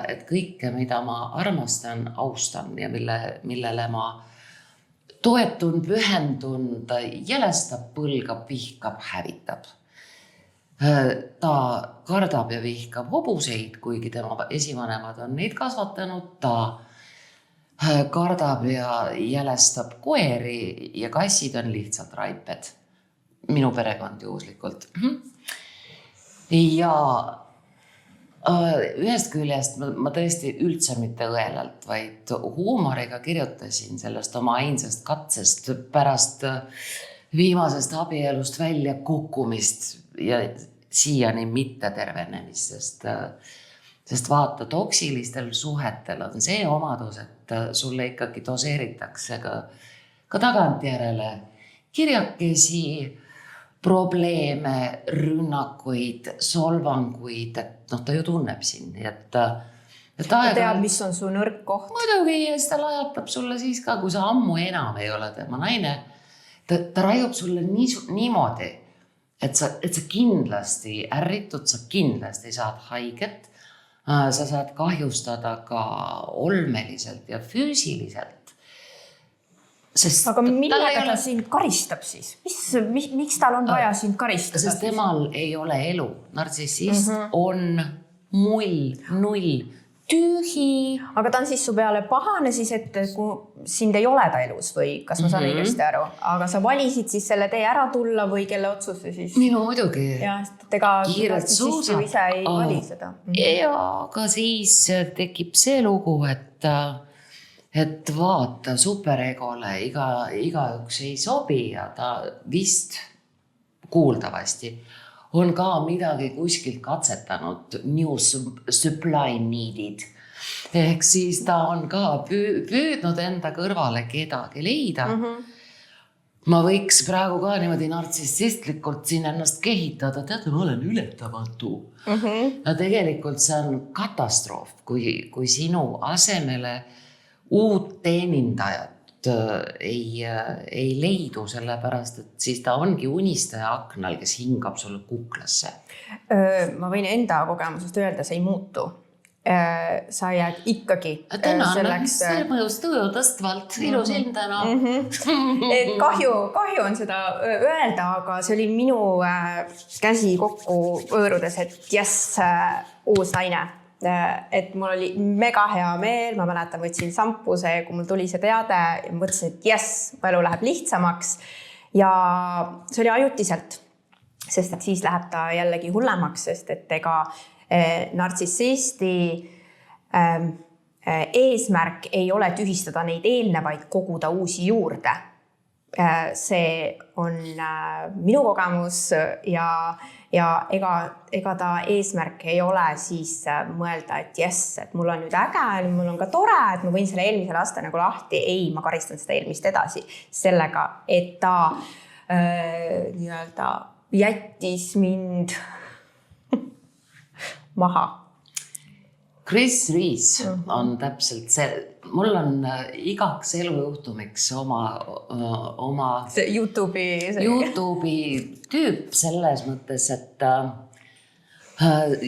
et kõike, mida ma armastan, austan ja millele ma toetun, pühendun, ta jälestab, põlgab, vihkab, hävitab. Ta kardab ja vihkab hobuseid, kuigi tema esivanemad on neid kasvatanud. Ta kardab ja jälestab koeri ja kassid on lihtsalt raiped. Minu perekond juhuslikult. Ja ühest küljest ma tõesti üldse mitte õelalt, vaid huumoriga kirjutasin sellest oma ainsast katsest pärast viimasest abielust välja kukkumist ja siiani mitte tervenemist, sest vaata, toksilistel suhetel on see omadus, et sulle ikkagi doseeritakse ka tagantjärele kirjakesi, probleeme, rünnakuid, solvanguid, et ta ju tunneb sind. Ta teab, mis on su nõrk koht. Muidugi, ja seda lajatab sulle siis ka, kui sa ammu enam ei ole tema naine. Ta raiub sulle niimoodi, et sa kindlasti ärritud, sa kindlasti saad haiget, sa saad kahjustada ka olmeliselt ja füüsiliselt. Aga millega ta sind karistab siis? Miks tal on vaja sind karistada? Sest temal ei ole elu. Nartsissist on null, tühi. Aga ta on siis su peale pahane siis, et kui sind ei ole ta elus või kas ma saan õigesti aru? Aga sa valisid siis selle tee ära tulla või kelle otsus see siis? Minu muidugi. Ja, ega nartsissist ju ise ei vali seda. Ja, aga siis tekib see lugu, et vaata, superegole igaüks ei sobi ja ta vist kuuldavasti on ka midagi kuskilt katsetanud, new supply needed. Ehk siis ta on ka püüdnud enda kõrvale kedagi leida. Ma võiks praegu ka niimoodi nartsissistlikult siin ennast kehitada, tead, ma olen ületamatu. Ja tegelikult see on katastroof, kui sinu asemele uut teenindajat ei leidu, sellepärast, et siis ta ongi unistaja aknal, kes hingab sulle kuklasse. Ma võin enda kogemusest öelda, see ei muutu. sa jääd ikkagi selleks. See mõjus tuju tõstvalt, ilus ilm täna. Et kahju on seda öelda, aga see oli minu käsi kokku võõrudes, et jess, uus naine. Et mul oli mega hea meel, ma mäletan, võtsin sampuse, kui mul tuli see teade ja mõtlesin, et jess, mu elu läheb lihtsamaks ja see oli ajutiselt, sest et siis läheb ta jällegi hullemaks, sest et ega nartsissisti eesmärk ei ole tühistada neid eelnevaid, koguda uusi juurde. See on minu kogemus ja ega ta eesmärk ei ole siis mõelda, et jess, et mul on nüüd äge, mul on ka tore, et ma võin selle eelmise lasta nagu lahti. Ei, ma karistan seda eelmist edasi sellega, et ta nii-öelda jättis mind maha. Chris Rees on täpselt see, mul on igaks elujuhtumiks oma YouTube'i tüüp selles mõttes, et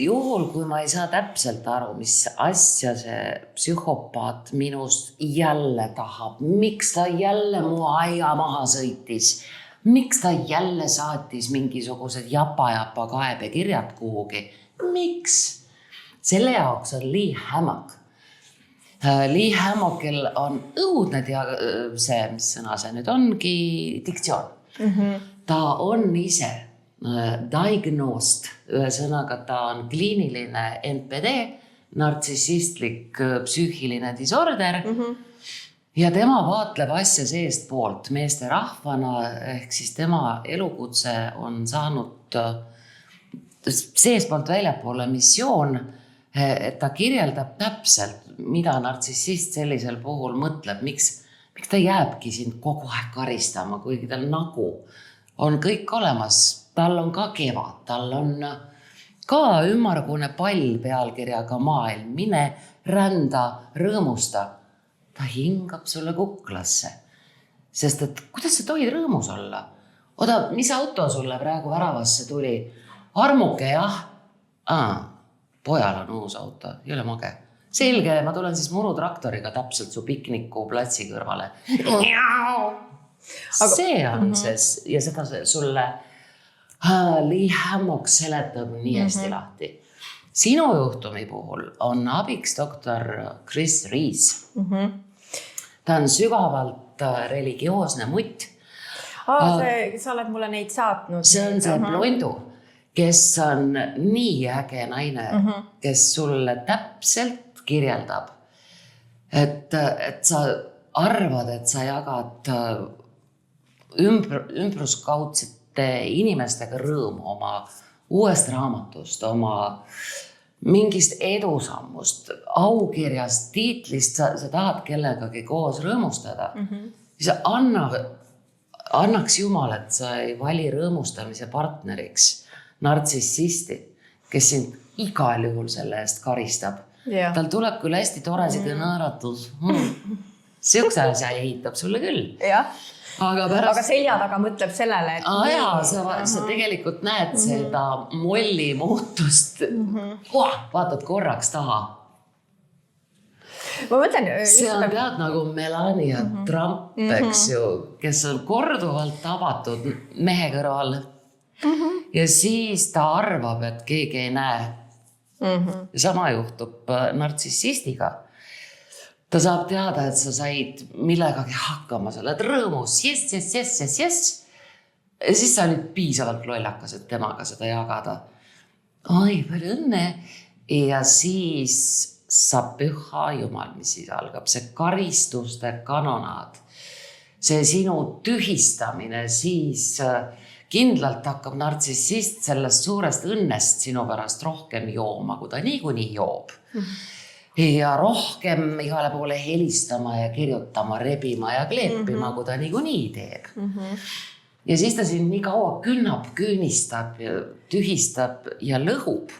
juhul, kui ma ei saa täpselt aru, mis asja see psühhopaat minust jälle tahab, miks ta jälle mu aia maha sõitis, miks ta jälle saatis mingisugused japa kaebekirjad kuhugi, miks? Selle jaoks on Lee Hammock. Lee Hammockil on õudne mis sõna see nüüd ongi, diktsioon. Ta on ise diagnosed, ühesõnaga ta on kliiniline NPD, nartsissistlik psüühiline disorder ja tema vaatleb asja seest poolt meeste rahvana, ehk siis tema elukutse on saanud seespoolt väljapoole missioon, et ta kirjeldab täpselt, mida nartsissist sellisel puhul mõtleb, miks ta jääbki sind kogu aeg karistama, kuigi tal nagu on kõik olemas, tal on ka kevad, tal on ka ümmargune pall pealkirjaga maailm, mine rända, rõõmusta. Ta hingab sulle kuklasse, sest et kuidas sa tohid rõõmus olla? Oda, mis auto sulle praegu väravasse tuli? Armuke, jah? Pojal on uus auto, ei ole mage. Selge, ma tulen siis murutraktoriga täpselt su pikniku platsi kõrvale. See on see, ja seda sulle Lee Hammock seletab nii hästi lahti. Sinu juhtumi puhul on abiks doktor Chris Rees. Ta on sügavalt religioosne mutt. Sa oled mulle neid saatnud. See on see blondu, kes on nii äge naine, kes sulle täpselt kirjeldab, et sa arvad, et sa jagad ümbruskaudsete inimestega rõõmu oma uuest raamatust, oma mingist edusammust, aukirjast, tiitlist, sa tahad kellegagi koos rõõmustada. Siis annaks Jumal, et sa ei vali rõõmustamise partneriks nartsissisti, kes sind igal juhul selle eest karistab. Tal tuleb küll hästi toresid ja naeratus. Siukse asja ehitab sulle küll. Aga selja taga mõtleb sellele, et sa tegelikult näed seda molli muutust. Vaatad korraks taha. Ma mõtlen, see on tead nagu Melania Trump, eks ju, kes on korduvalt tabatud mehe kõrval. Ja siis ta arvab, et keegi ei näe. Ja sama juhtub nartsissistiga. Ta saab teada, et sa said millegagi hakkama, sa oled rõõmus, yes. Ja siis sa olid piisavalt lollakas, et temaga seda jagada. Oi, palju õnne. Ja siis saab püha Jumal, mis siis algab. See karistuste kanonaad, see sinu tühistamine, siis kindlalt hakkab nartsissist sellest suurest õnnest sinu pärast rohkem jooma, kui ta niikuinii joob. Ja rohkem igale poole helistama ja kirjutama, rebima ja kleepima, kui ta niikuinii teeb. Ja siis ta siin nii kaua künnab, küünistab, tühistab ja lõhub.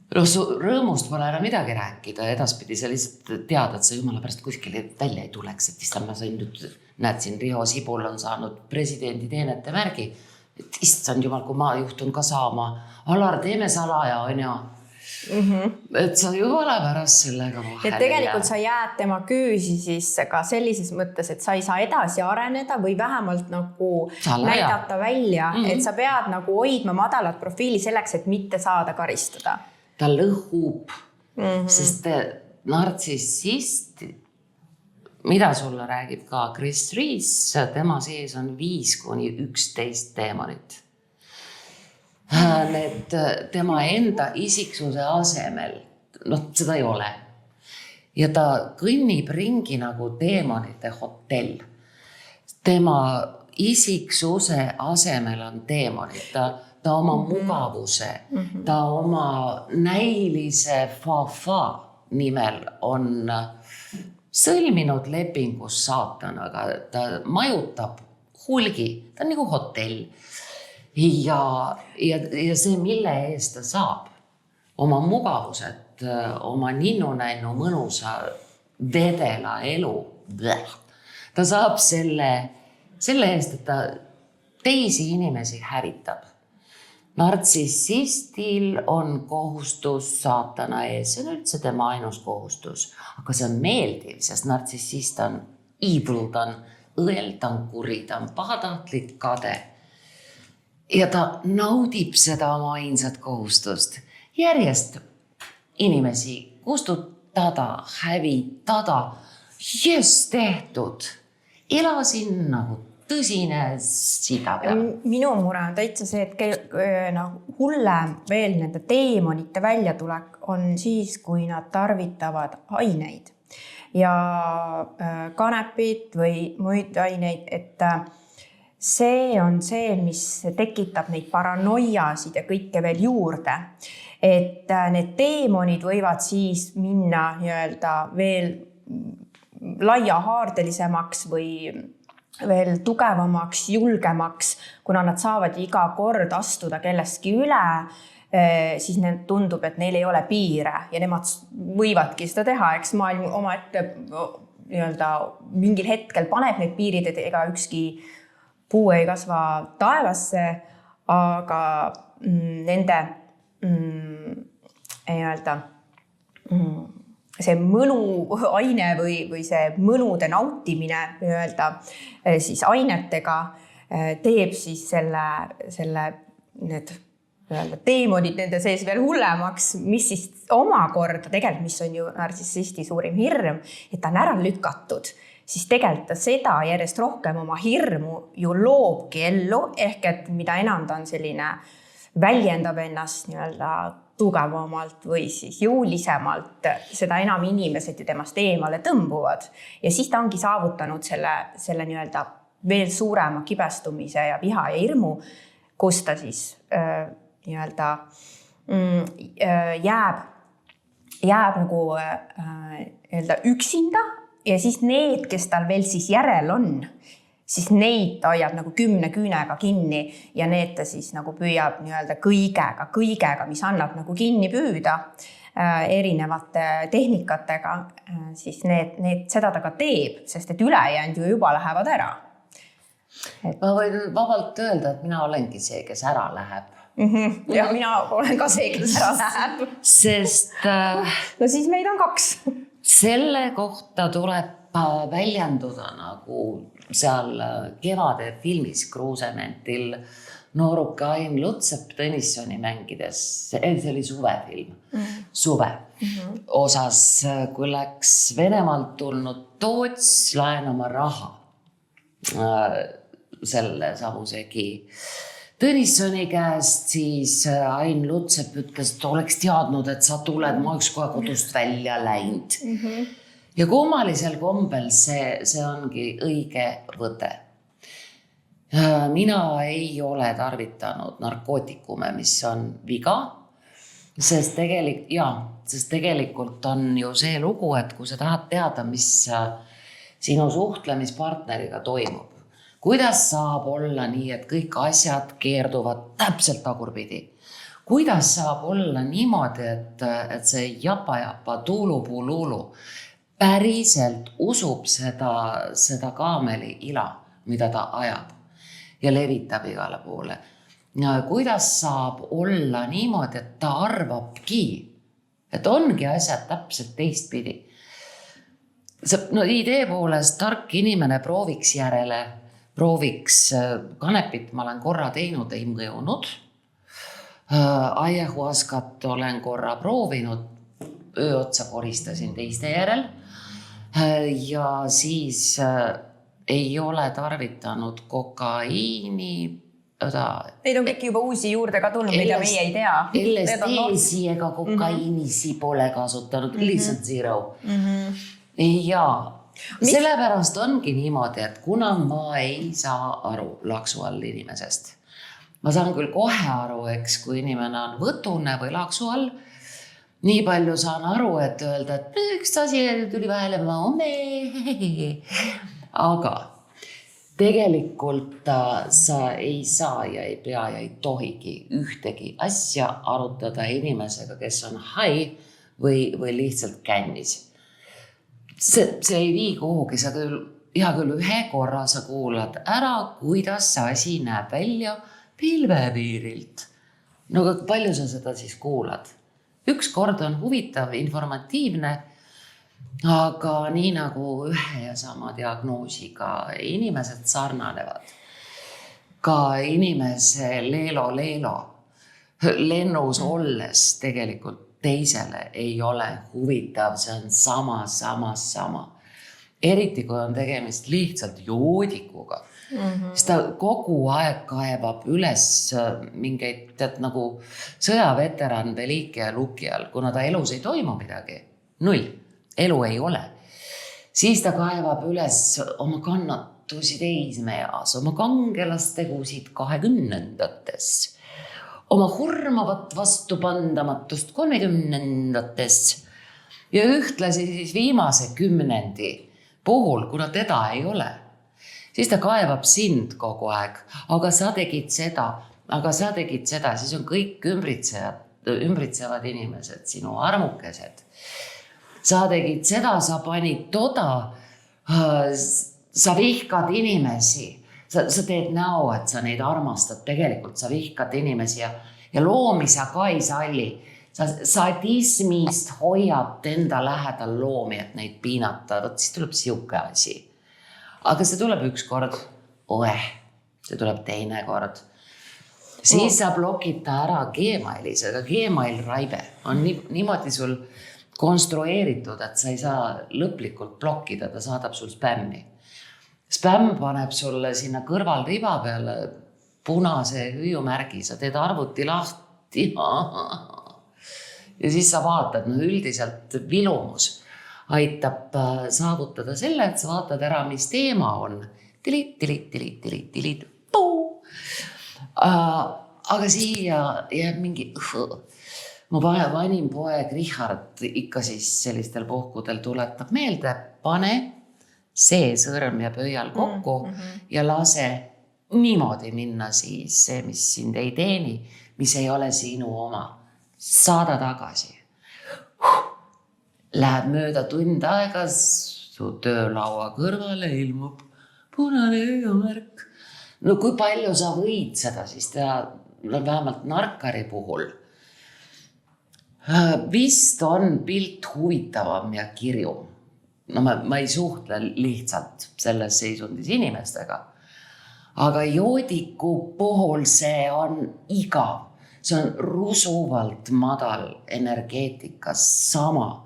Rõõmust pole enam midagi rääkida, edaspidi sa lihtsalt tead, et sa Jumala pärast kuskil välja ei tuleks, et issand, ma sain nüüd, näed siin Riho Sibul on saanud presidendi teenete märgi, et issand Jumal, kui ma juhtun ka saama, Alar, teeme salaja, on ju. et sa jumala pärast sellega vahele. Et tegelikult sa jääd tema küüsi sisse ka sellises mõttes, et sa ei saa edasi areneda või vähemalt nagu näidata välja, et sa pead nagu hoidma madalat profiili selleks, et mitte saada karistada. Ta lõhub, sest nartsissist, mida sulle räägib ka Chris Rees, tema sees on 5-11 teemonit. Need tema enda isiksuse asemel, seda ei ole. Ja ta kõnnib ringi nagu teemonite hotell. Tema isiksuse asemel on teemonid, ta oma mugavuse, ta oma näilise fa-fa nimel on sõlminud lepingus saatanaga, ta majutab hulgi, ta on nagu hotell. Ja see, mille eest ta saab oma mugavused, oma ninnu-nännu mõnusa vedela elu. Ta saab selle eest, et ta teisi inimesi hävitab. Nartsissistil on kohustus saatana ees, see on üldse tema ainus kohustus, aga see on meeldiv, sest nartsissist on evil, ta on õel, ta on kuri, ta on pahatahtlik, kade. Ja ta naudib seda oma ainsat kohustust. Järjest inimesi kustutada, hävitada, tehtud. Elasin nagu tõsine sida peal. Minu mure on täitsa see, et hullem veel nende teemonite väljatulek on siis, kui nad tarvitavad aineid ja kanepit või muid aineid, et see on see, mis tekitab neid paranoiasid ja kõike veel juurde. Et need teemonid võivad siis minna veel laiahaardelisemaks või veel tugevamaks, julgemaks, kuna nad saavad iga kord astuda kellestki üle, siis need tundub, et neil ei ole piire ja nemad võivadki seda teha, eks maailm oma ette mingil hetkel paneb need piirid, et ega ükski puu ei kasva taevasse, aga nende see mõnuaine või see mõnude nautimine siis ainetega teeb siis need teemonid nende sees veel hullemaks, mis siis omakorda tegelikult, mis on ju nartsissisti suurim hirm, et ta on ära lükatud, siis tegelikult seda järjest rohkem oma hirmu ju loobki ellu, ehk et mida enam ta on selline, väljendab ennast tugevamalt või siis jõulisemalt, seda enam inimesed ju temast eemale tõmbuvad. Ja siis ta ongi saavutanud selle veel suurema kibestumise ja viha ja hirmu, kus ta siis jääb nagu üksinda. Ja siis need, kes tal veel siis järel on, siis neid ta hoiab nagu 10 küünega kinni ja need ta siis nagu püüab kõigega, mis annab nagu kinni püüda erinevate tehnikatega, siis seda ta ka teeb, sest et ülejäänud ju juba lähevad ära. Ma võin vabalt öelda, et mina olengi see, kes ära läheb. Ja mina olen ka see, kes ära läheb. Sest no siis meid on 2. Selle kohta tuleb väljenduda nagu seal Kevade filmis Kruusementil nooruke Ain Lutsep Tõnissoni mängides. See oli suvefilm. Suve osas, kui läks Venemaalt tulnud Toots laenama raha selle samusegi Tõnissoni käest, siis Ain Lutsep ütles, et oleks teadnud, et sa tuled, ma oleks kohe kodust välja läinud. Ja kummalisel kombel see ongi õige võte. Mina ei ole tarvitanud narkootikume, mis on viga, sest tegelikult on ju see lugu, et kui sa tahad teada, mis sinu suhtlemispartneriga toimub, kuidas saab olla nii, et kõik asjad keerduvad täpselt tagurpidi? Kuidas saab olla niimoodi, et see japa, tuulu-puuluulu päriselt usub seda kaameli ila, mida ta ajab ja levitab igale poole? Kuidas saab olla niimoodi, et ta arvabki, et ongi asjad täpselt teistpidi. No idee poolest tark inimene prooviks järele, prooviks kanepit, ma olen korra teinud, ei mõjunud. Ayahuascat olen korra proovinud, öö otsa koristasin teiste järel ja siis ei ole tarvitanud kokaiini. Neid on kõik juba uusi juurde ka tulnud, mida meie ei tea. LSD-si ega kokaiinisi pole kasutanud, lihtsalt zero. Ja sellepärast ongi niimoodi, et kuna ma ei saa aru laksu all inimesest. Ma saan küll kohe aru, eks, kui inimene on võtune või laksu all. Nii palju saan aru, et öelda, et üks asi tuli vahele, aga tegelikult sa ei saa ja ei pea ja ei tohigi ühtegi asja arutada inimesega, kes on hai või lihtsalt kännis. See ei vii kuhugi, sa küll ühe korra sa kuulad ära, kuidas see asi näeb välja pilvepiirilt. No aga palju sa seda siis kuulad? Üks kord on huvitav, informatiivne, aga nii nagu ühe ja sama diagnoosiga inimesed sarnanevad. Ka inimese leelo lennus olles tegelikult teisele ei ole huvitav, see on sama. Eriti kui on tegemist lihtsalt joodikuga. Siis ta kogu aeg kaebab üles mingeid nagu sõjaveteran Velike ja Lukjal, kuna ta elus ei toimu midagi. 0. Elu ei ole. Siis ta kaebab üles oma kannatusi teismeeas, oma kangelastegusid 20-ndates, oma hurmavat vastupandamatust 30-ndates ja ühtlasi siis viimase 10 puhul, kuna teda ei ole. Siis ta kaevab sind kogu aeg, aga sa tegid seda, siis on kõik ümbritsevad inimesed, sinu armukesed. Sa tegid seda, sa panid toda, sa vihkad inimesi, sa teed näo, et sa neid armastad, tegelikult sa vihkad inimesi ja loomi sa ka ei salli. Sa sadismist hoiad enda lähedal loomi, et neid piinata, siis tuleb siuke asi. Aga see tuleb üks kord, see tuleb teine kord. Siis sa blokid ta ära Gmailis, aga Gmail raibe on niimoodi sul konstrueeritud, et sa ei saa lõplikult blokkida, ta saadab sul spämmi. Spämm paneb sulle sinna kõrval riba peale punase hüüumärgi, sa teed arvuti lahti ja siis sa vaatad, üldiselt vilumus aitab saavutada selle, et sa vaatad ära, mis teema on. Tilit. Aga siia jääb mingi... Mu vanim poeg Richard ikka siis sellistel puhkudel tuletab meelde, pane see sõrm ja pöial kokku ja lase niimoodi minna siis see, mis sind ei teeni, mis ei ole sinu oma. Saada tagasi. Läheb mööda tund aega, su töölaua kõrvale ilmub punane hüüumärk. No kui palju sa võid seda siis teha, vähemalt narkari puhul? Vist on pilt huvitavam ja kirjum. No ma ei suhtle lihtsalt selles seisundis inimestega. Aga joodiku puhul see on igav. See on rusuvalt madal energeetikas, sama.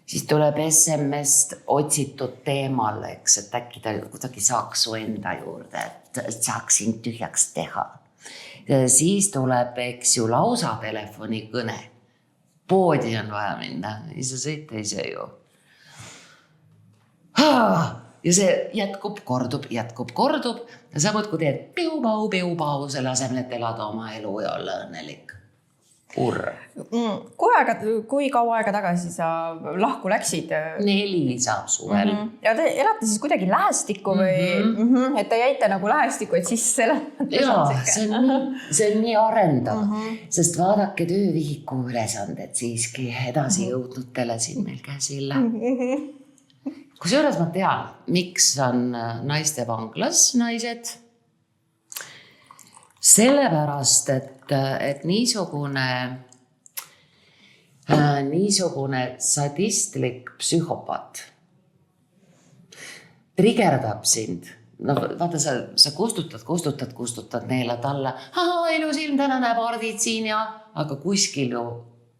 Siis tuleb SMS-t otsitud teemal, eks, et äkki ta kuidagi saaks su enda juurde, et saaksin tühjaks teha. Siis tuleb, eks ju, lausa telefoni kõne. Poodi on vaja minna, ei sa sõita ise ju. Ja see jätkub, kordub ja sa muudku teed piu-pau, selle asemel, et elada oma elu ja olla õnnelik. Kui kaua aega tagasi sa lahku läksid? 4 saab suvel. Ja te elate siis kuidagi lähestikku või et te jäite nagu lähestikku, et siis selle... Jaa, see on nii arendav, sest vaadake töövihiku ülesanded siiski edasi jõudnutele siin meil käsil. Kusjuures ma tean, miks on naiste vanglas naised. Sellepärast, et niisugune niisugune sadistlik psühhopaat trigerdab sind. No vaata, sa kustutad neile talle, ilus ilm, täna näeb ardid siin ja, aga kuskil ju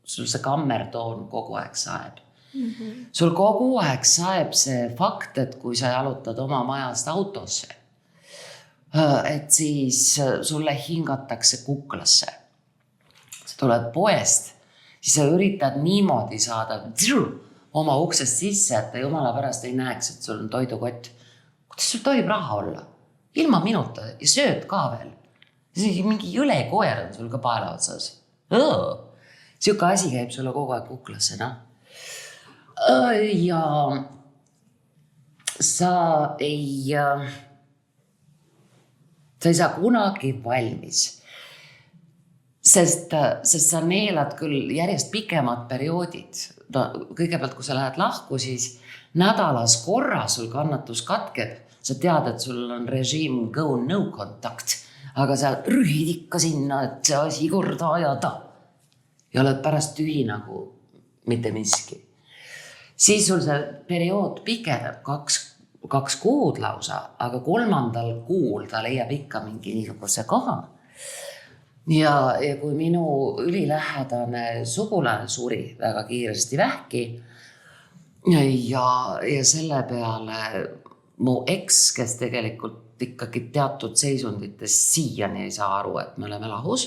sul see kammertoon kogu aeg saeb. Sul kogu aeg saeb see fakt, et kui sa jalutad oma majast autosse, et siis sulle hingatakse kuklasse. Sa tuled poest, siis sa üritad niimoodi saada oma uksest sisse, et ta jumala pärast ei näeks, et sul on toidukott. Kuidas sul tohib raha olla? Ilma minuta ja sööd ka veel. Mingi jõle koer on sul ka paela otsas. Siuke asi käib sulle kogu aeg kuklasse, no? Ja sa ei saa kunagi valmis. Sest sa neelad küll järjest pikemad perioodid. No, kõigepealt, kui sa lähed lahku, siis nädalas korra sul kannatus katkeb. Sa tead, et sul on režiim go no contact, aga sa rühid ikka sinna, et see asi korda ajada. Ja oled pärast tühi nagu mitte miski. Siis sul see periood pikeneb 2 kuud lausa, aga 3. kuul ta leiab ikka mingi niisuguse koha. Ja kui minu ülilähedane sugulane suri väga kiiresti vähki ja selle peale mu eks, kes tegelikult ikkagi teatud seisundites siiani ei saa aru, et me oleme lahus.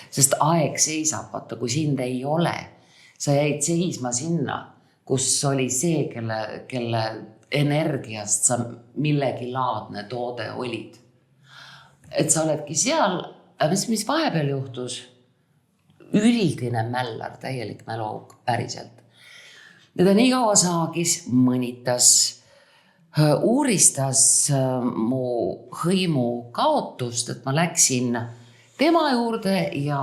Sest aeg seisab, vaata, kui sind ei ole. Sa jäid seisma sinna, kus oli see, kelle energiast sa millegi laadne toode olid. Et sa oledki seal, mis vahepeal juhtus? Üldine mällar, täielik mäluauk päriselt. Teda nii kaua saagis, mõnitas, uuristas mu hõimu kaotust, et ma läksin tema juurde ja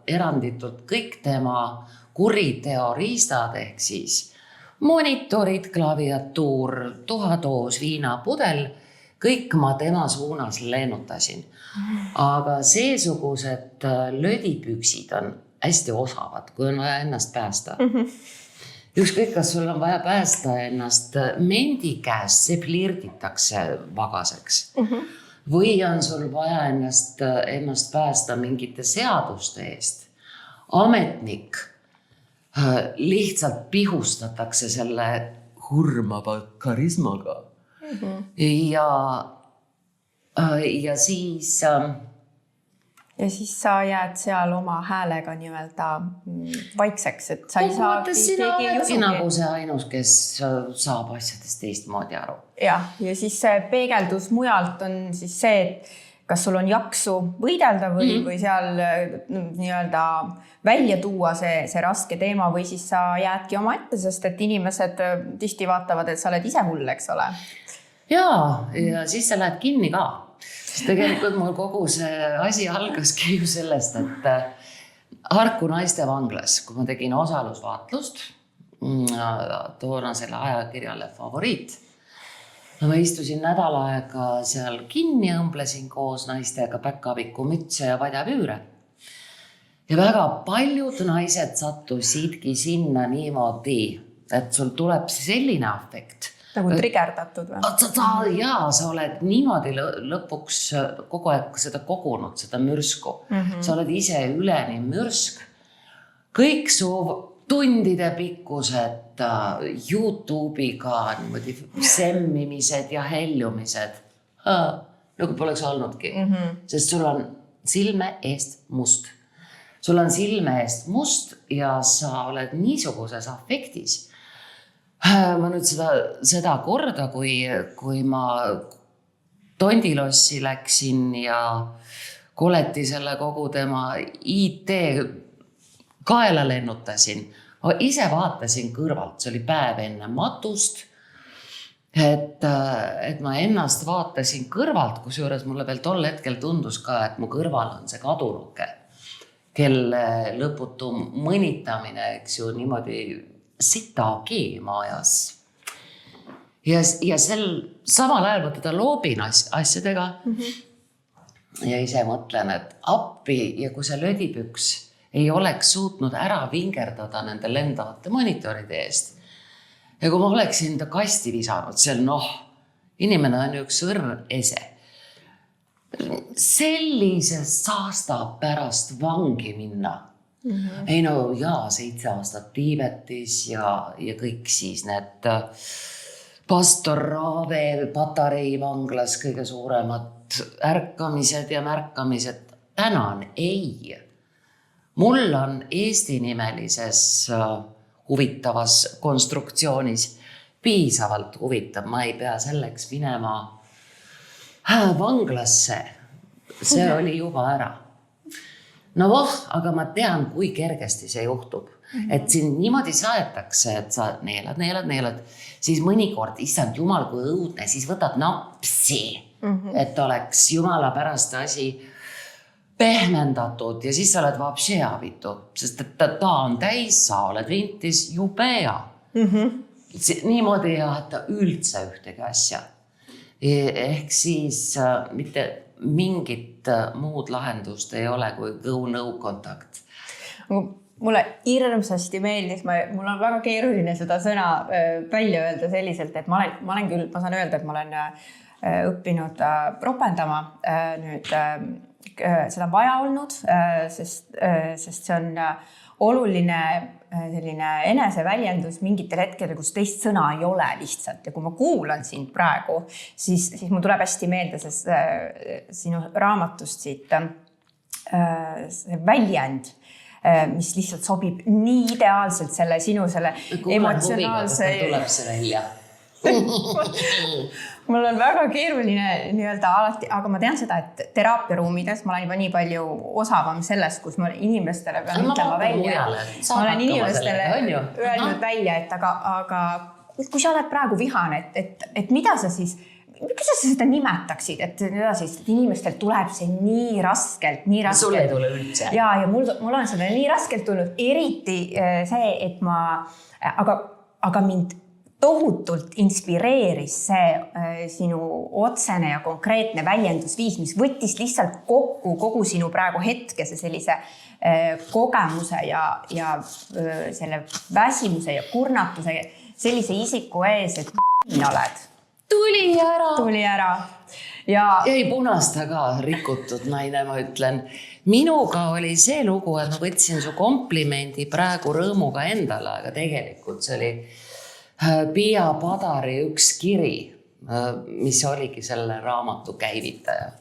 eranditult kõik tema kuriteoriistad ehk siis monitorid, klaviatuur, tuhatoos, viinapudel, kõik ma tema suunas lennutasin. Aga seesugused lödipüksid on hästi osavad, kui on vaja ennast päästa. Ükskõik, kas sul on vaja päästa ennast mendi käest, see flirtitakse vagaseks. Või on sul vaja ennast päästa mingite seaduste eest. Ametnik lihtsalt pihustatakse selle hurmava karismaga. Ja siis... Ja siis sa jääd seal oma häälega nii-öelda vaikseks, et sa ei saa keegi jusugi. Nagu see ainus, kes saab asjadest teistmoodi aru. Ja siis see peegeldus mujalt on siis see, et kas sul on jaksu võidelda või seal nii-öelda välja tuua see raske teema või siis sa jäädki oma ette, sest et inimesed tihti vaatavad, et sa oled ise hull, eks ole. Ja siis sa lähed kinni ka. Sest tegelikult mul kogu see asi algaski ju sellest, et Harku naiste vanglas, kui ma tegin osalusvaatlust toona selle ajakirjale Favoriit, ma istusin nädal aega seal kinni, õmblesin koos naistega päkkaviku mütse ja padjapüüre. Ja väga paljud naised sattusidki sinna niimoodi, et sul tuleb selline afekt. Nagu trigerdatud või? Jaa, sa oled niimoodi lõpuks kogu aeg seda kogunud, seda mürsku. Sa oled ise üleni mürsk. Kõik su tundide pikkused YouTube'iga niimoodi semmimised ja heljumised. Nagu poleks olnudki. Sest sul on silme eest must. Sul on silme eest must ja sa oled niisuguses afektis. Ma nüüd seda korda, kui ma Tondilossi läksin ja koleti selle kogu tema IT kaela lennutasin. Ma ise vaatasin kõrvalt, see oli päev enne matust, et ma ennast vaatasin kõrvalt, kusjuures mulle veel tol hetkel tundus ka, et mu kõrval on see kadunuke, kelle lõputu mõnitamine, eks ju, niimoodi sita keema ajas. Ja sel samal ajal ma teda loobin asjadega ja ise mõtlen, et appi ja kui see lödipüks ei oleks suutnud ära vingerdada nende lendavate monitoride eest. Ja kui ma oleksin ta kasti visanud, see on inimene on üks õrn ese. Sellise saasta pärast vangi minna. Ei 7 aastat Tiibetis ja kõik siis need Pastor Raave Patarei vanglas kõige suuremad ärkamised ja märkamised. Tänan, ei. Mul on Eesti-nimelises huvitavas konstruktsioonis piisavalt huvitav. Ma ei pea selleks minema vanglasse. See oli juba ära. Aga ma tean, kui kergesti see juhtub. Et siin niimoodi saetakse, et sa neelad. Siis mõnikord, issand jumal, kui õudne, siis võtad napsi, et oleks jumala pärast asi pehmendatud ja siis sa oled vapsi avitu, sest et ta on täis, sa oled vintis jubea. Niimoodi ei ahata üldse ühtegi asja. Ehk siis mitte mingit muud lahendust ei ole kui go-no kontakt. Mulle hirmsasti meeldis, mul on väga keeruline seda sõna välja öelda selliselt, et ma saan öelda, et ma olen õppinud propendama nüüd seda vaja olnud, sest see on oluline selline eneseväljendus mingitel hetkedel, kus teist sõna ei ole lihtsalt. Ja kui ma kuulan sind praegu, siis mul tuleb hästi meelde sinu raamatust siit see väljend, mis lihtsalt sobib nii ideaalselt selle sinu emotsionaalse... Tuleb see välja. Mul on väga keeruline nii-öelda alati, aga ma tean seda, et teraapiaruumides ma olen juba nii palju osavam sellest, kus ma inimestele pean ütlema välja. Ma olen inimestele öelnud välja, et aga kui sa oled praegu vihane, et mida sa siis, kuidas sa seda nimetaksid, et inimestel tuleb see nii raskelt. Sul ei tule üldse. Ja mul on seda nii raskelt tulnud, eriti see, et aga mind tohutult inspireeris see sinu otsene ja konkreetne väljendusviis, mis võttis lihtsalt kokku kogu sinu praegu hetkese sellise kogemuse ja selle väsimuse ja kurnatuse sellise isiku ees, et oled. Tuli ära. Ja ei punasta ka rikutud naine, ma ütlen. Minuga oli see lugu, et ma võtsin su komplimendi praegu rõõmuga endale, aga tegelikult see oli Pia Padari üks kiri, mis oligi selle raamatu käivitaja.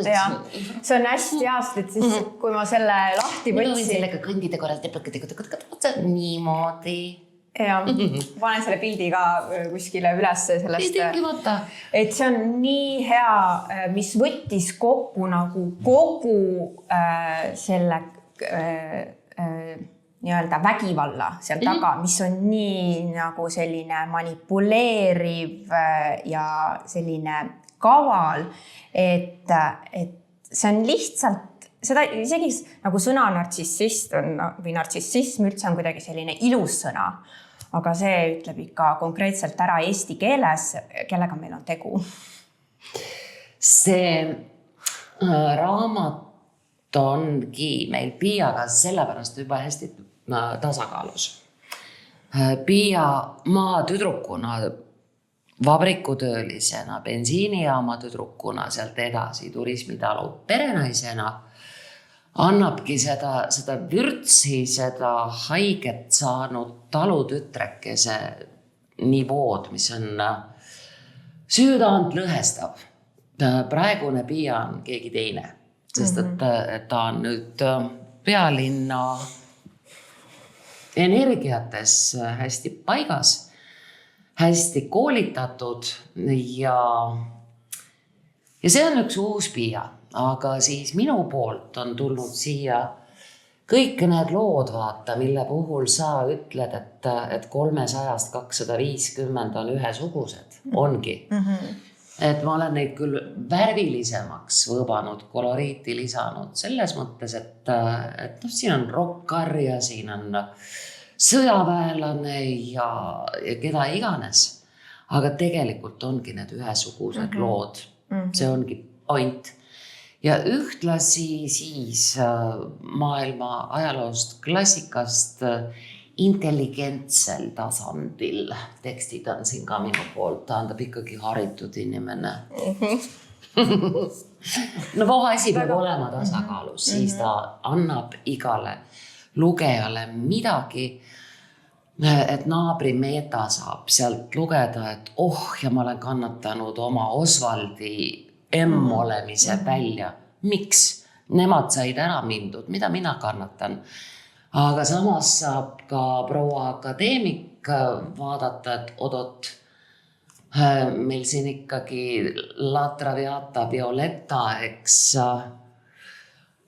Ja, see on hästi heast, et siis kui ma selle lahti võtsin... Võin sellega kõndide korral niimoodi. Ja, panen selle pildi ka kuskile üles sellest, et see on nii hea, mis võttis kokku nagu kogu selle nii-öelda vägivalla seal taga, mis on nii nagu selline manipuleeriv ja selline kaval, et see on lihtsalt, seda isegi nagu sõna nartsissist või nartsissism üldse on kuidagi selline ilus sõna, aga see ütleb ikka konkreetselt ära eesti keeles, kellega meil on tegu. See raamat ongi meil Piaga sellepärast juba hästi tasakaalus. Pia maatüdrukuna, vabrikutöölisena, bensiinijaama tüdrukuna, sealt edasi turismitalu perenaisena annabki seda vürtsi, seda haiget saanud talutütrekese nivood, mis on südant lõhestav. Praegune Pia on keegi teine, sest et ta on nüüd pealinna energiates hästi paigas, hästi koolitatud ja see on üks uus Pia, aga siis minu poolt on tulnud siia kõik need lood vaata, mille puhul sa ütled, et 300-250 on ühesugused, ongi. Et ma olen neid küll värvilisemaks võbanud, koloriiti lisanud selles mõttes, et siin on rokkar ja siin on sõjaväelane ja keda iganes. Aga tegelikult ongi need ühesugused lood. See ongi point. ja ühtlasi siis maailma ajaloost, klassikast intelligentsel tasandil. Tekstid on siin ka minu poolt, tähendab ikkagi haritud inimene. No asi peab olema tasakaalus, siis ta annab igale lugejale midagi, et naabri Meeta saab sealt lugeda, et ja ma olen kannatanud oma Osvaldi olemise välja. Miks? Nemad said ära mindud, mida mina kannatan. Aga samas saab ka proua akadeemik vaadata, et odot, meil siin ikkagi La Traviata Violetta, eks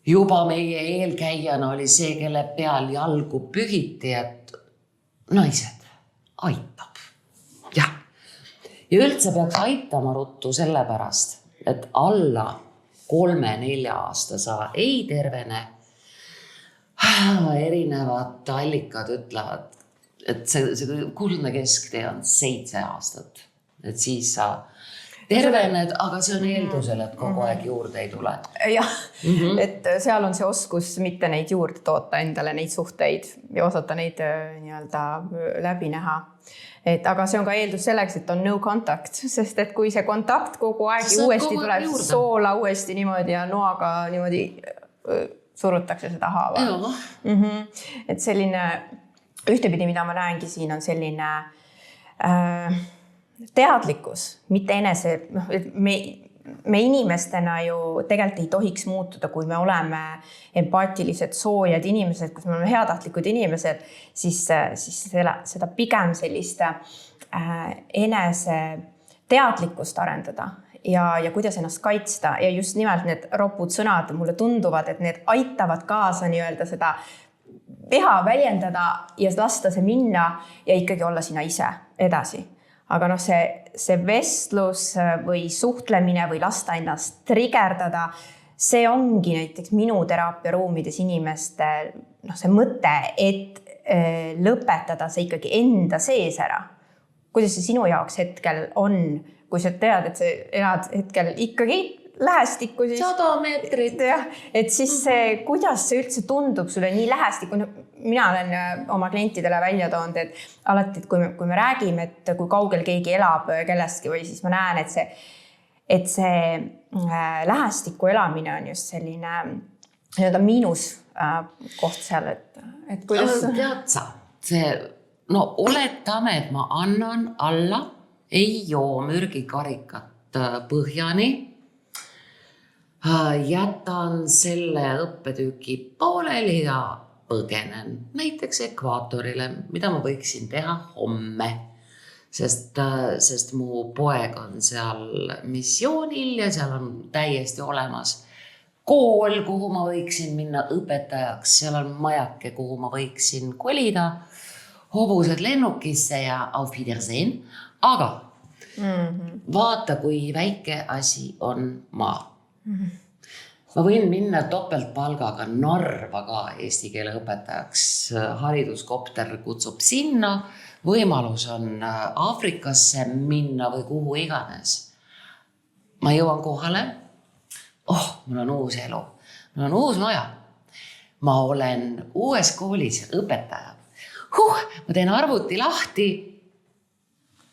juba meie eelkäijana oli see, kelle peal jalgu pühiti, et naised aitab. Ja üldse peaks aitama ruttu sellepärast, et alla 3-4 aasta sa ei tervene. Erinevad allikad ütlevad, et see kuldne kesktee on 7 aastat. Et siis sa tervened, aga see on eeldusel, et kogu aeg juurde ei tule. Jah, et seal on see oskus mitte neid juurde toota endale, neid suhteid ja osata neid nii-öelda läbi näha. Aga see on ka eeldus selleks, et on no contact, sest et kui see kontakt kogu aeg uuesti tuleb soola uuesti niimoodi ja noaga niimoodi surutakse seda haava. Et selline ühtepidi, mida ma näengi siin, on selline teadlikkus, mitte enese, me inimestena ju tegelikult ei tohiks muutuda, kui me oleme empaatilised, soojad inimesed, kus me oleme heatahtlikud inimesed, siis seda pigem sellist enese teadlikkust arendada ja kuidas ennast kaitsta ja just nimelt need ropud sõnad mulle tunduvad, et need aitavad kaasa nii-öelda seda viha väljendada ja lasta see minna ja ikkagi olla sina ise edasi. Aga see vestlus või suhtlemine või lasta ennast trigerdada, see ongi näiteks minu teraapiaruumides inimeste see mõte, et lõpetada see ikkagi enda sees ära. Kuidas see sinu jaoks hetkel on? Kui sa tead, et sa elad hetkel ikkagi lähestikku, siis 100 meetrit. Et siis kuidas see üldse tundub sulle nii lähestikku? Mina olen oma klientidele välja toonud, et alati, et kui me räägime, et kui kaugel keegi elab kellestki või siis ma näen, et see lähestikku elamine on just selline miinus koht seal, et kuidas... Tead sa, oletame, et ma annan alla, ei joo mürgikarikat põhjani, jätan selle õppetüüki pooleli ja põgenen näiteks ekvaatorile, mida ma võiksin teha homme, sest mu poeg on seal missioonil ja seal on täiesti olemas kool, kuhu ma võiksin minna õpetajaks, seal on majake, kuhu ma võiksin kolida, hobused lennukisse ja auf Wiedersehen, aga vaata, kui väike asi on maa. Ma võin minna topeltpalgaga Narva ka eesti keele õpetajaks. Hariduskopter kutsub sinna. Võimalus on Aafrikasse minna või kuhu iganes. Ma jõuan kohale. Mul on uus elu. Mul on uus maja. Ma olen uues koolis õpetaja. Ma teen arvuti lahti.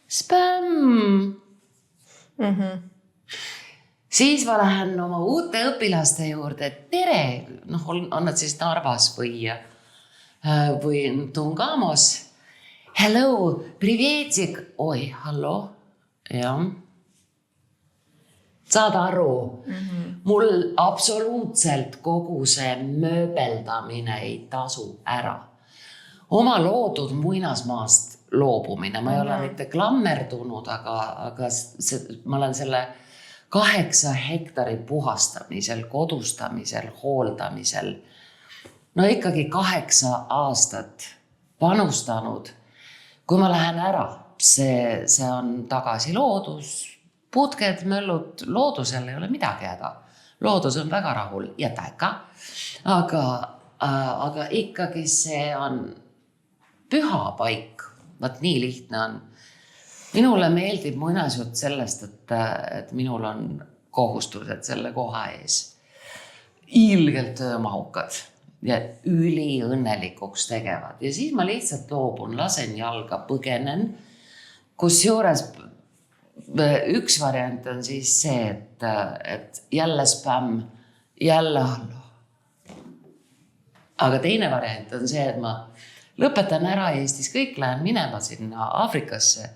Spämm! Siis ma lähen oma uute õpilaste juurde, et tere, on nad siis Narvas või Tungamos. Hello, priveetsik. Oi, hallo. Jah. Saad aru, mul absoluutselt kogu see mööbeldamine ei tasu ära. Oma loodud muinasmaast loobumine. Ma ei ole mitte klammerdunud, aga ma olen selle 8 hektari puhastamisel, kodustamisel, hooldamisel. Ikkagi 8 aastat panustanud. Kui ma lähen ära, see on tagasi loodus, putked, möllud, loodusel ei ole midagi häda. Loodus on väga rahul ja täga, aga ikkagi see on püha paik. Vaat nii lihtne on. Minule meeldib muinasjutt sellest, et minul on kohustused selle koha ees. ilgelt töömahukad ja üliõnnelikuks tegevad. Ja siis ma lihtsalt loobun, lasen jalga, põgenen. Kusjuures üks variant on siis see, et jälle spämm, jälle hallo. Aga teine variant on see, et ma lõpetan ära Eestis, kõik lähen minema sinna Aafrikasse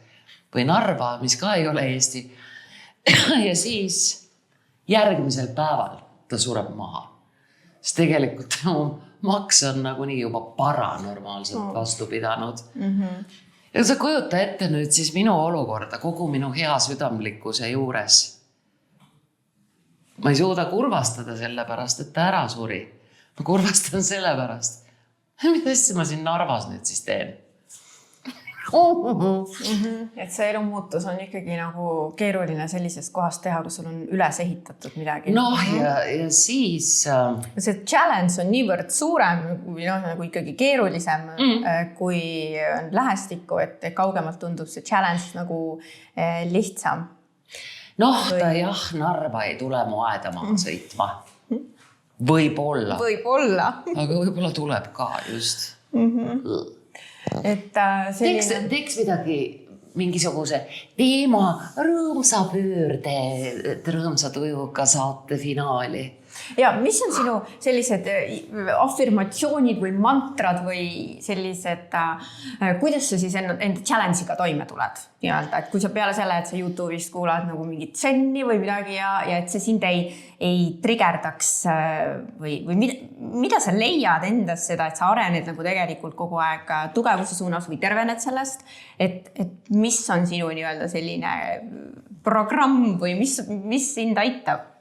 või Narva, mis ka ei ole Eesti. Ja siis järgmisel päeval ta sureb maha. Sest tegelikult maks on nagunii juba paranormaalselt vastu pidanud. Ja sa kujuta ette nüüd siis minu olukorda kogu minu hea südamlikkuse juures. Ma ei suuda kurvastada selle pärast, et ta ära suri. Ma kurvastan selle pärast. Mida asja ma siin Narvas nüüd siis teen? Et see elumuutus on ikkagi nagu keeruline sellises kohas teha, kus sul on üles ehitatud midagi. Ja siis... See challenge on niivõrd suurem või nagu ikkagi keerulisem kui on lähestikku, et kaugemalt tundub see challenge nagu lihtsam. Ta jah, Narva ei tule mu aeda maha sõitma. Võib-olla. Aga võib-olla tuleb ka just. Teeks midagi mingisuguse teema rõõmsa pöörde, rõõmsa tujuga saate finaali. Ja mis on sinu sellised afirmatsioonid või mantrad või sellised, kuidas sa siis enda challenge'iga toime tuled? Et kui sa peale selle, et sa YouTube'ist kuulad nagu mingit tsenni või midagi ja et see sind ei triggerdaks või mida sa leiad endas seda, et sa arened nagu tegelikult kogu aeg tugevuse suunas või tervened sellest, et mis on sinu nii-öelda selline programm või mis sind aitab?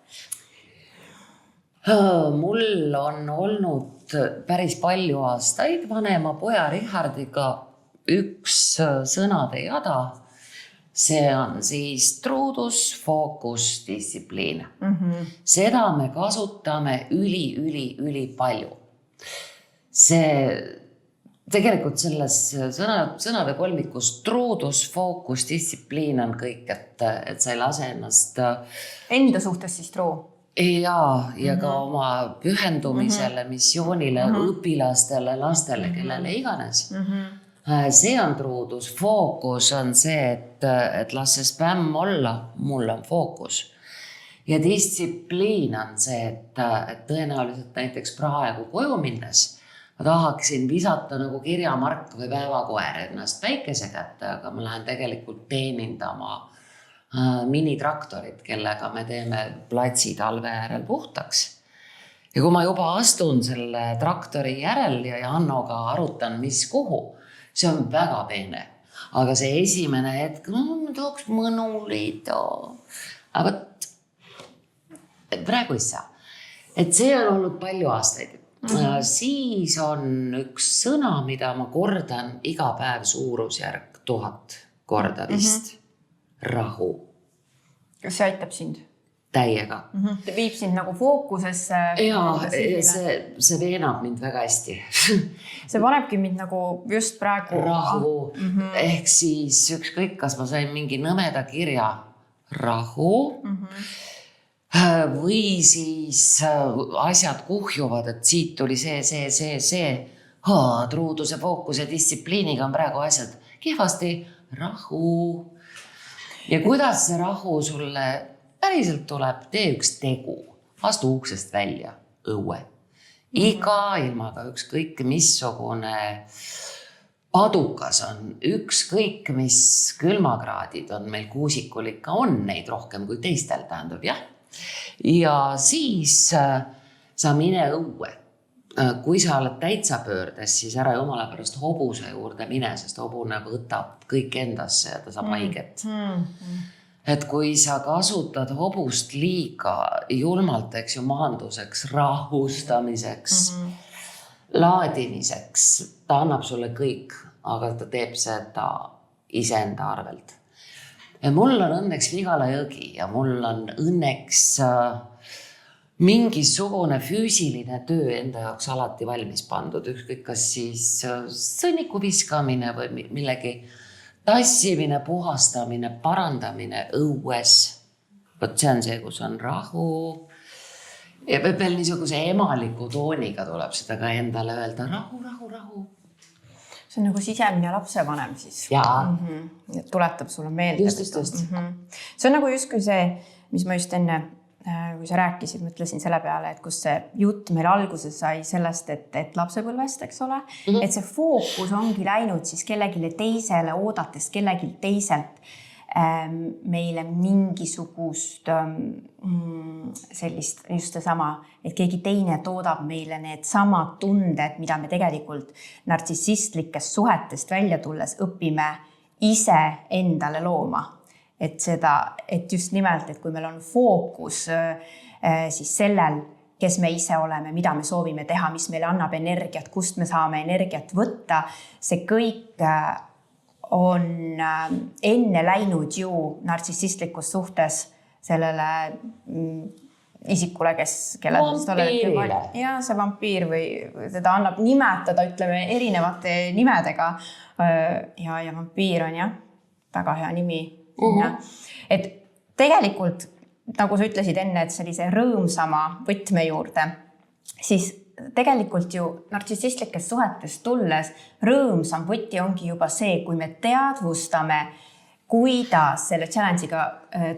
Mul on olnud päris palju aastaid vanema poja Richardiga üks sõnade jada. See on siis truudus, fookus, distsipliin. Seda me kasutame üli palju. See tegelikult selles sõnade kolmikus truudus, fookus, distsipliin on kõik, et sa ei lase ennast... Enda suhtes siis truu? Ja ka oma pühendumisele, missioonile, õpilastele, lastele, kellele iganes. See on truudus. Fookus on see, et las see spämm olla, mul on fookus. Ja distsipliin on see, et tõenäoliselt näiteks praegu koju minnes ma tahaksin visata nagu kirjamark või päevakoer ennast päikese kätte, aga ma lähen tegelikult teenindama minitraktorid, kellega me teeme platsi talve äärel puhtaks. Ja kui ma juba astun selle traktori järel ja Hannoga arutan, mis kuhu, see on väga peene. Aga see esimene hetk, ma tahaks mõnulida. Aga praegu ei saa. Et see on olnud palju aastaid. Siis on üks sõna, mida ma kordan iga päev suurusjärk 1000 korda vist. Rahu. Kas see aitab sind? Täiega. Ta viib sind nagu fookusesse. Ja, see veenab mind väga hästi. See panebki mind nagu just praegu... Rahu. Ehk siis ükskõik, kas ma sain mingi nõmeda kirja rahu või siis asjad kuhjuvad, et siit tuli see. Truuduse, fookuse, distsipliiniga on praegu asjad kehvasti. Rahu. Ja kuidas see rahu sulle päriselt tuleb? Tee üks tegu. Astu uksest välja, õue. Iga ilmaga ükskõik missugune padukas on, ükskõik mis külmakraadid on meil kuusikul ikka on neid rohkem kui teistel, tähendab, jah. Ja siis sa mine õue. Kui sa oled täitsa pöördes, siis ära jumala pärast hobuse juurde mine, sest hobune võtab kõik endasse ja ta saab haiget. Et kui sa kasutad hobust liiga julmalt, eks ju, maanduseks, rahustamiseks, laadimiseks, ta annab sulle kõik, aga ta teeb seda iseenda arvelt. Ja mul on õnneks Vigala jõgi ja mul on õnneks mingisugune füüsiline töö enda jaoks alati valmis pandud, ükskõik kas siis sõnniku viskamine või millegi tassimine, puhastamine, parandamine õues. Vot see on see, kus on rahu. ja veel niisuguse emaliku tooniga tuleb seda ka endale öelda, rahu. See on nagu sisemine lapsevanem siis. Jaa. Tuletab sulle meelde. Just. See on nagu justkui see, mis ma just enne, kui sa rääkisid, mõtlesin selle peale, et kus see jutt meil alguses sai sellest, et lapsepõlvest, eks ole, et see fookus ongi läinud siis kellegile teisele, oodates kellegil teiselt meile mingisugust sellist, just seesama, et keegi teine toodab meile need samad tunded, mida me tegelikult nartsissistlikest suhetest välja tulles õpime ise endale looma. Et just nimelt, et kui meil on fookus siis sellel, kes me ise oleme, mida me soovime teha, mis meile annab energiat, kust me saame energiat võtta, see kõik on enne läinud ju nartsissistlikus suhtes sellele isikule, Vampiirile. Ja see vampiir või teda annab nimetada, ütleme, erinevate nimedega. Ja vampiir on jah, väga hea nimi. Et tegelikult, nagu sa ütlesid enne, et sellise rõõmsama võtme juurde, siis tegelikult ju nartsissistlikest suhetest tulles rõõmsam võti ongi juba see, kui me teadvustame, kuidas selle challenge'iga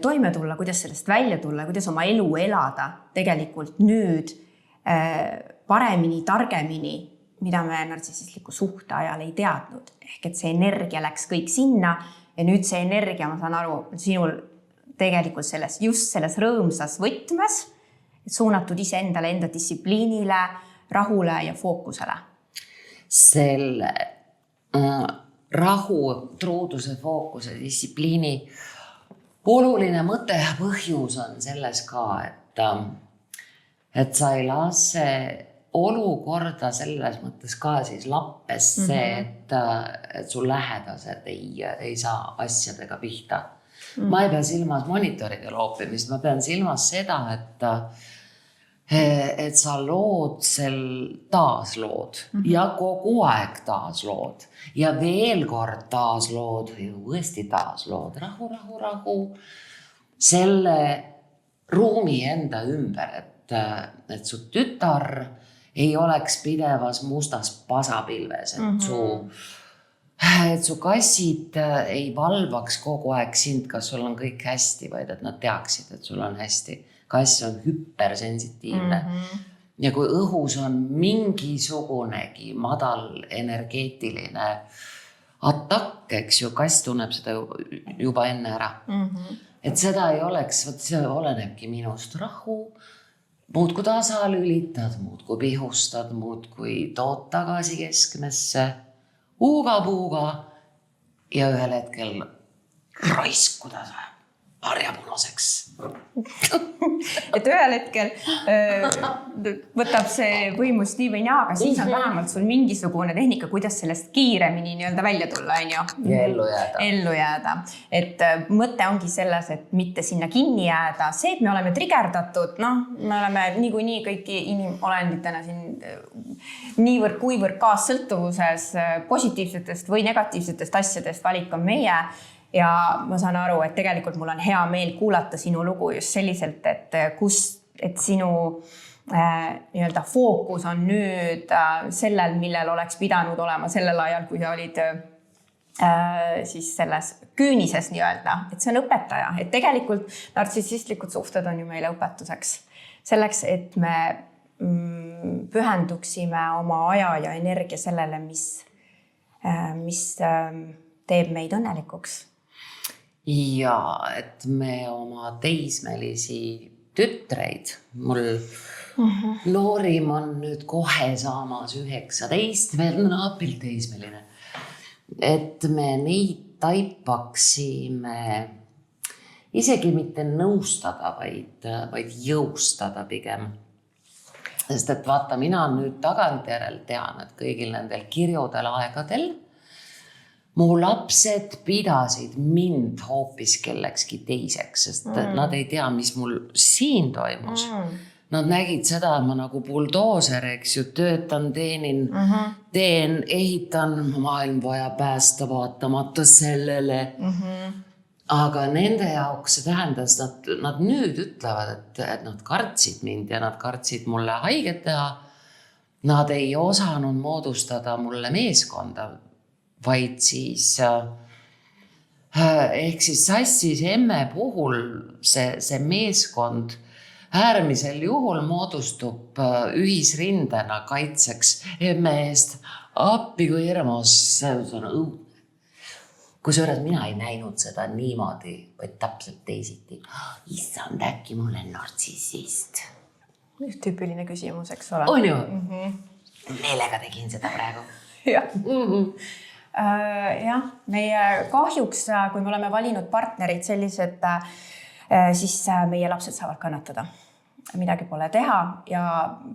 toime tulla, kuidas sellest välja tulla, kuidas oma elu elada tegelikult nüüd paremini, targemini, mida me nartsissistliku suhte ajal ei teadnud. Ehk et see energia läks kõik sinna ja nüüd see energia, ma saan aru, sinul tegelikult just selles rõõmsas võtmes, et suunatud ise endale, enda distsipliinile, rahule ja fookusele. Selle rahu, truuduse, fookuse, distsipliini oluline mõte ja põhjus on selles ka, et sa ei lase olukorda selles mõttes ka siis lappesse, et su lähedased ei saa asjadega pihta. Ma ei pea silmas monitoride loopimist, ma pean silmas seda, et sa lood taaslood ja kogu aeg taaslood ja veel kord taaslood ja uuesti taaslood, rahu, selle ruumi enda ümber, et su tütar ei oleks pidevas mustas pasapilves, et su kassid ei valvaks kogu aeg sind, kas sul on kõik hästi, vaid et nad teaksid, et sul on hästi. Kass on hüpersensitiivne. Ja kui õhus on mingisugunegi madal energeetiline atakk, eks ju, kass tunneb seda juba enne ära. Et seda ei oleks, see olenebki minust rahu, muud kui tasalülitad, muud kui pihustad, muud kui tood tagasi keskmesse, uuga-puuga ja ühel hetkel raiskuda harjapunaseks. Et ühel hetkel võtab see võimust nii või naa, aga siis on vähemalt sul mingisugune tehnika, kuidas sellest kiiremini nii-öelda välja tulla, ja ellu jääda. Et mõte ongi selles, et mitte sinna kinni jääda. See, et me oleme trigerdatud, me oleme niikuinii kõiki inimolenditena siin kuivõrd kaassõltuvuses positiivsetest või negatiivsetest asjadest, valik on meie. Ja ma saan aru, et tegelikult mul on hea meel kuulata sinu lugu just selliselt, et sinu nii-öelda fookus on nüüd sellel, millel oleks pidanud olema sellel ajal, kui sa olid siis selles küünises nii-öelda, et see on õpetaja, et tegelikult nartsissistlikud suhted on ju meile õpetuseks. Selleks, et me pühenduksime oma aja ja energia sellele, mis teeb meid õnnelikuks. Ja et me oma teismelisi tütreid, mul noorim on nüüd kohe saamas 19, veel naapilt teismeline, et me neid taipaksime isegi mitte nõustada, vaid jõustada pigem. Sest et vaata, mina nüüd tagantjärel tean, et kõigil nendel kirjudel aegadel mu lapsed pidasid mind hoopis kellekski teiseks, sest nad ei tea, mis mul siin toimus. Nad nägid seda, et ma nagu buldooser, eks ju, töötan, teen, ehitan, maailm vaja päästa vaatamata sellele. aga nende jaoks see tähendas, nad nüüd ütlevad, et nad kartsid mind ja nad kartsid mulle haiget teha. Nad ei osanud moodustada mulle meeskonda, vaid siis ehk siis sassis emme puhul see meeskond äärmisel juhul moodustub ühisrindena kaitseks emme eest. Appi kui hirmus, see on õudne. Kusjuures mina ei näinud seda niimoodi, vaid täpselt teisiti. Issand, äkki mul on nartsissist. Tüüpiline küsimus, eks ole. On ju? Meelega tegin seda praegu. Jah, meie kahjuks, kui me oleme valinud partnerid sellised, siis meie lapsed saavad kannatada. Midagi pole teha ja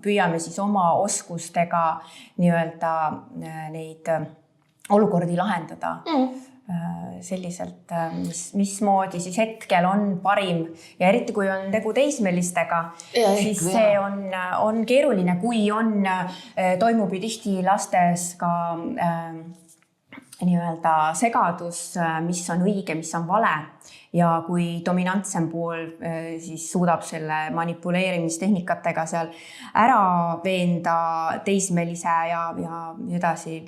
püüame siis oma oskustega nii-öelda neid olukordi lahendada. Selliselt, mismoodi siis hetkel on parim ja eriti kui on tegu teismelistega, siis see on keeruline, kui toimub ju tihti lastes ka nii-öelda segadus, mis on õige, mis on vale ja kui dominantsem pool siis suudab selle manipuleerimistehnikatega seal ära veenda teismelise ja nii edasi.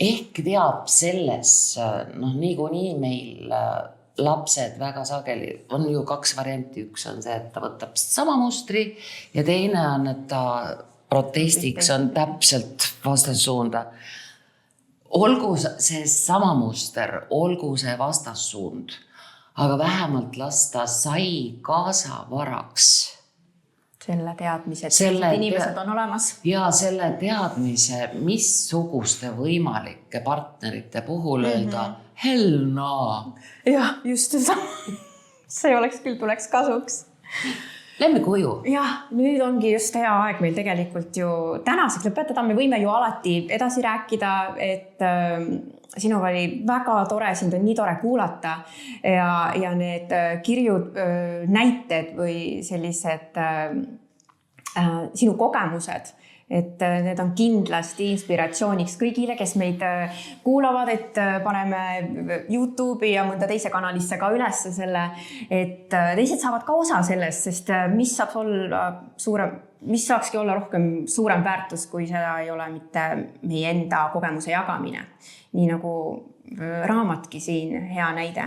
Ehk teab selles, niikuinii meil lapsed väga sageli, on ju 2 varianti, üks on see, et ta võtab sama mustri ja teine on, et ta protestiks on täpselt vastassuunda. Olgu see sama muster, olgu see vastassuund, aga vähemalt lasta sai kaasa varaks. Selle teadmise, et inimesed on olemas. Ja selle teadmise, missuguste võimalike partnerite puhul öelda hell no. Jah, just see oleks küll, tuleks kasuks. Lähme koju. Jah, nüüd ongi just hea aeg meil tegelikult ju tänaseks lõpetada. Me võime ju alati edasi rääkida, et sinuga oli väga tore, sind on nii tore kuulata ja need kirjud näited või sellised sinu kogemused, et need on kindlasti inspiratsiooniks kõigile, kes meid kuulavad, et paneme YouTube'i ja mõnda teise kanalisse ka üles selle, et teised saavad ka osa sellest, sest mis saakski olla rohkem suurem väärtus, kui seda ei ole mitte meie enda kogemuse jagamine. Nii nagu raamatki siin hea näide.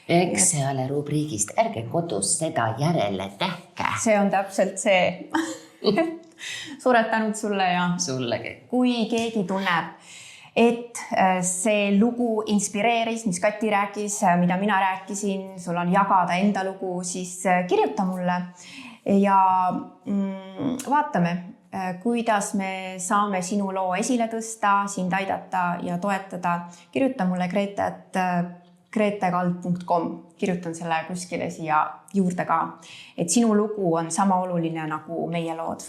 Eks see ole rubriigist, ärge kodus seda järele tähke. See on täpselt see. Suured tänud sulle ja sullegi. Kui keegi tunneb, et see lugu inspireeris, mis Kati rääkis, mida mina rääkisin, sul on jagada enda lugu, siis kirjuta mulle ja vaatame, kuidas me saame sinu loo esile tõsta, sind aidata ja toetada. Kirjuta mulle gretekald.com, kirjutan selle kuskile siia juurde ka, et sinu lugu on sama oluline nagu meie lood.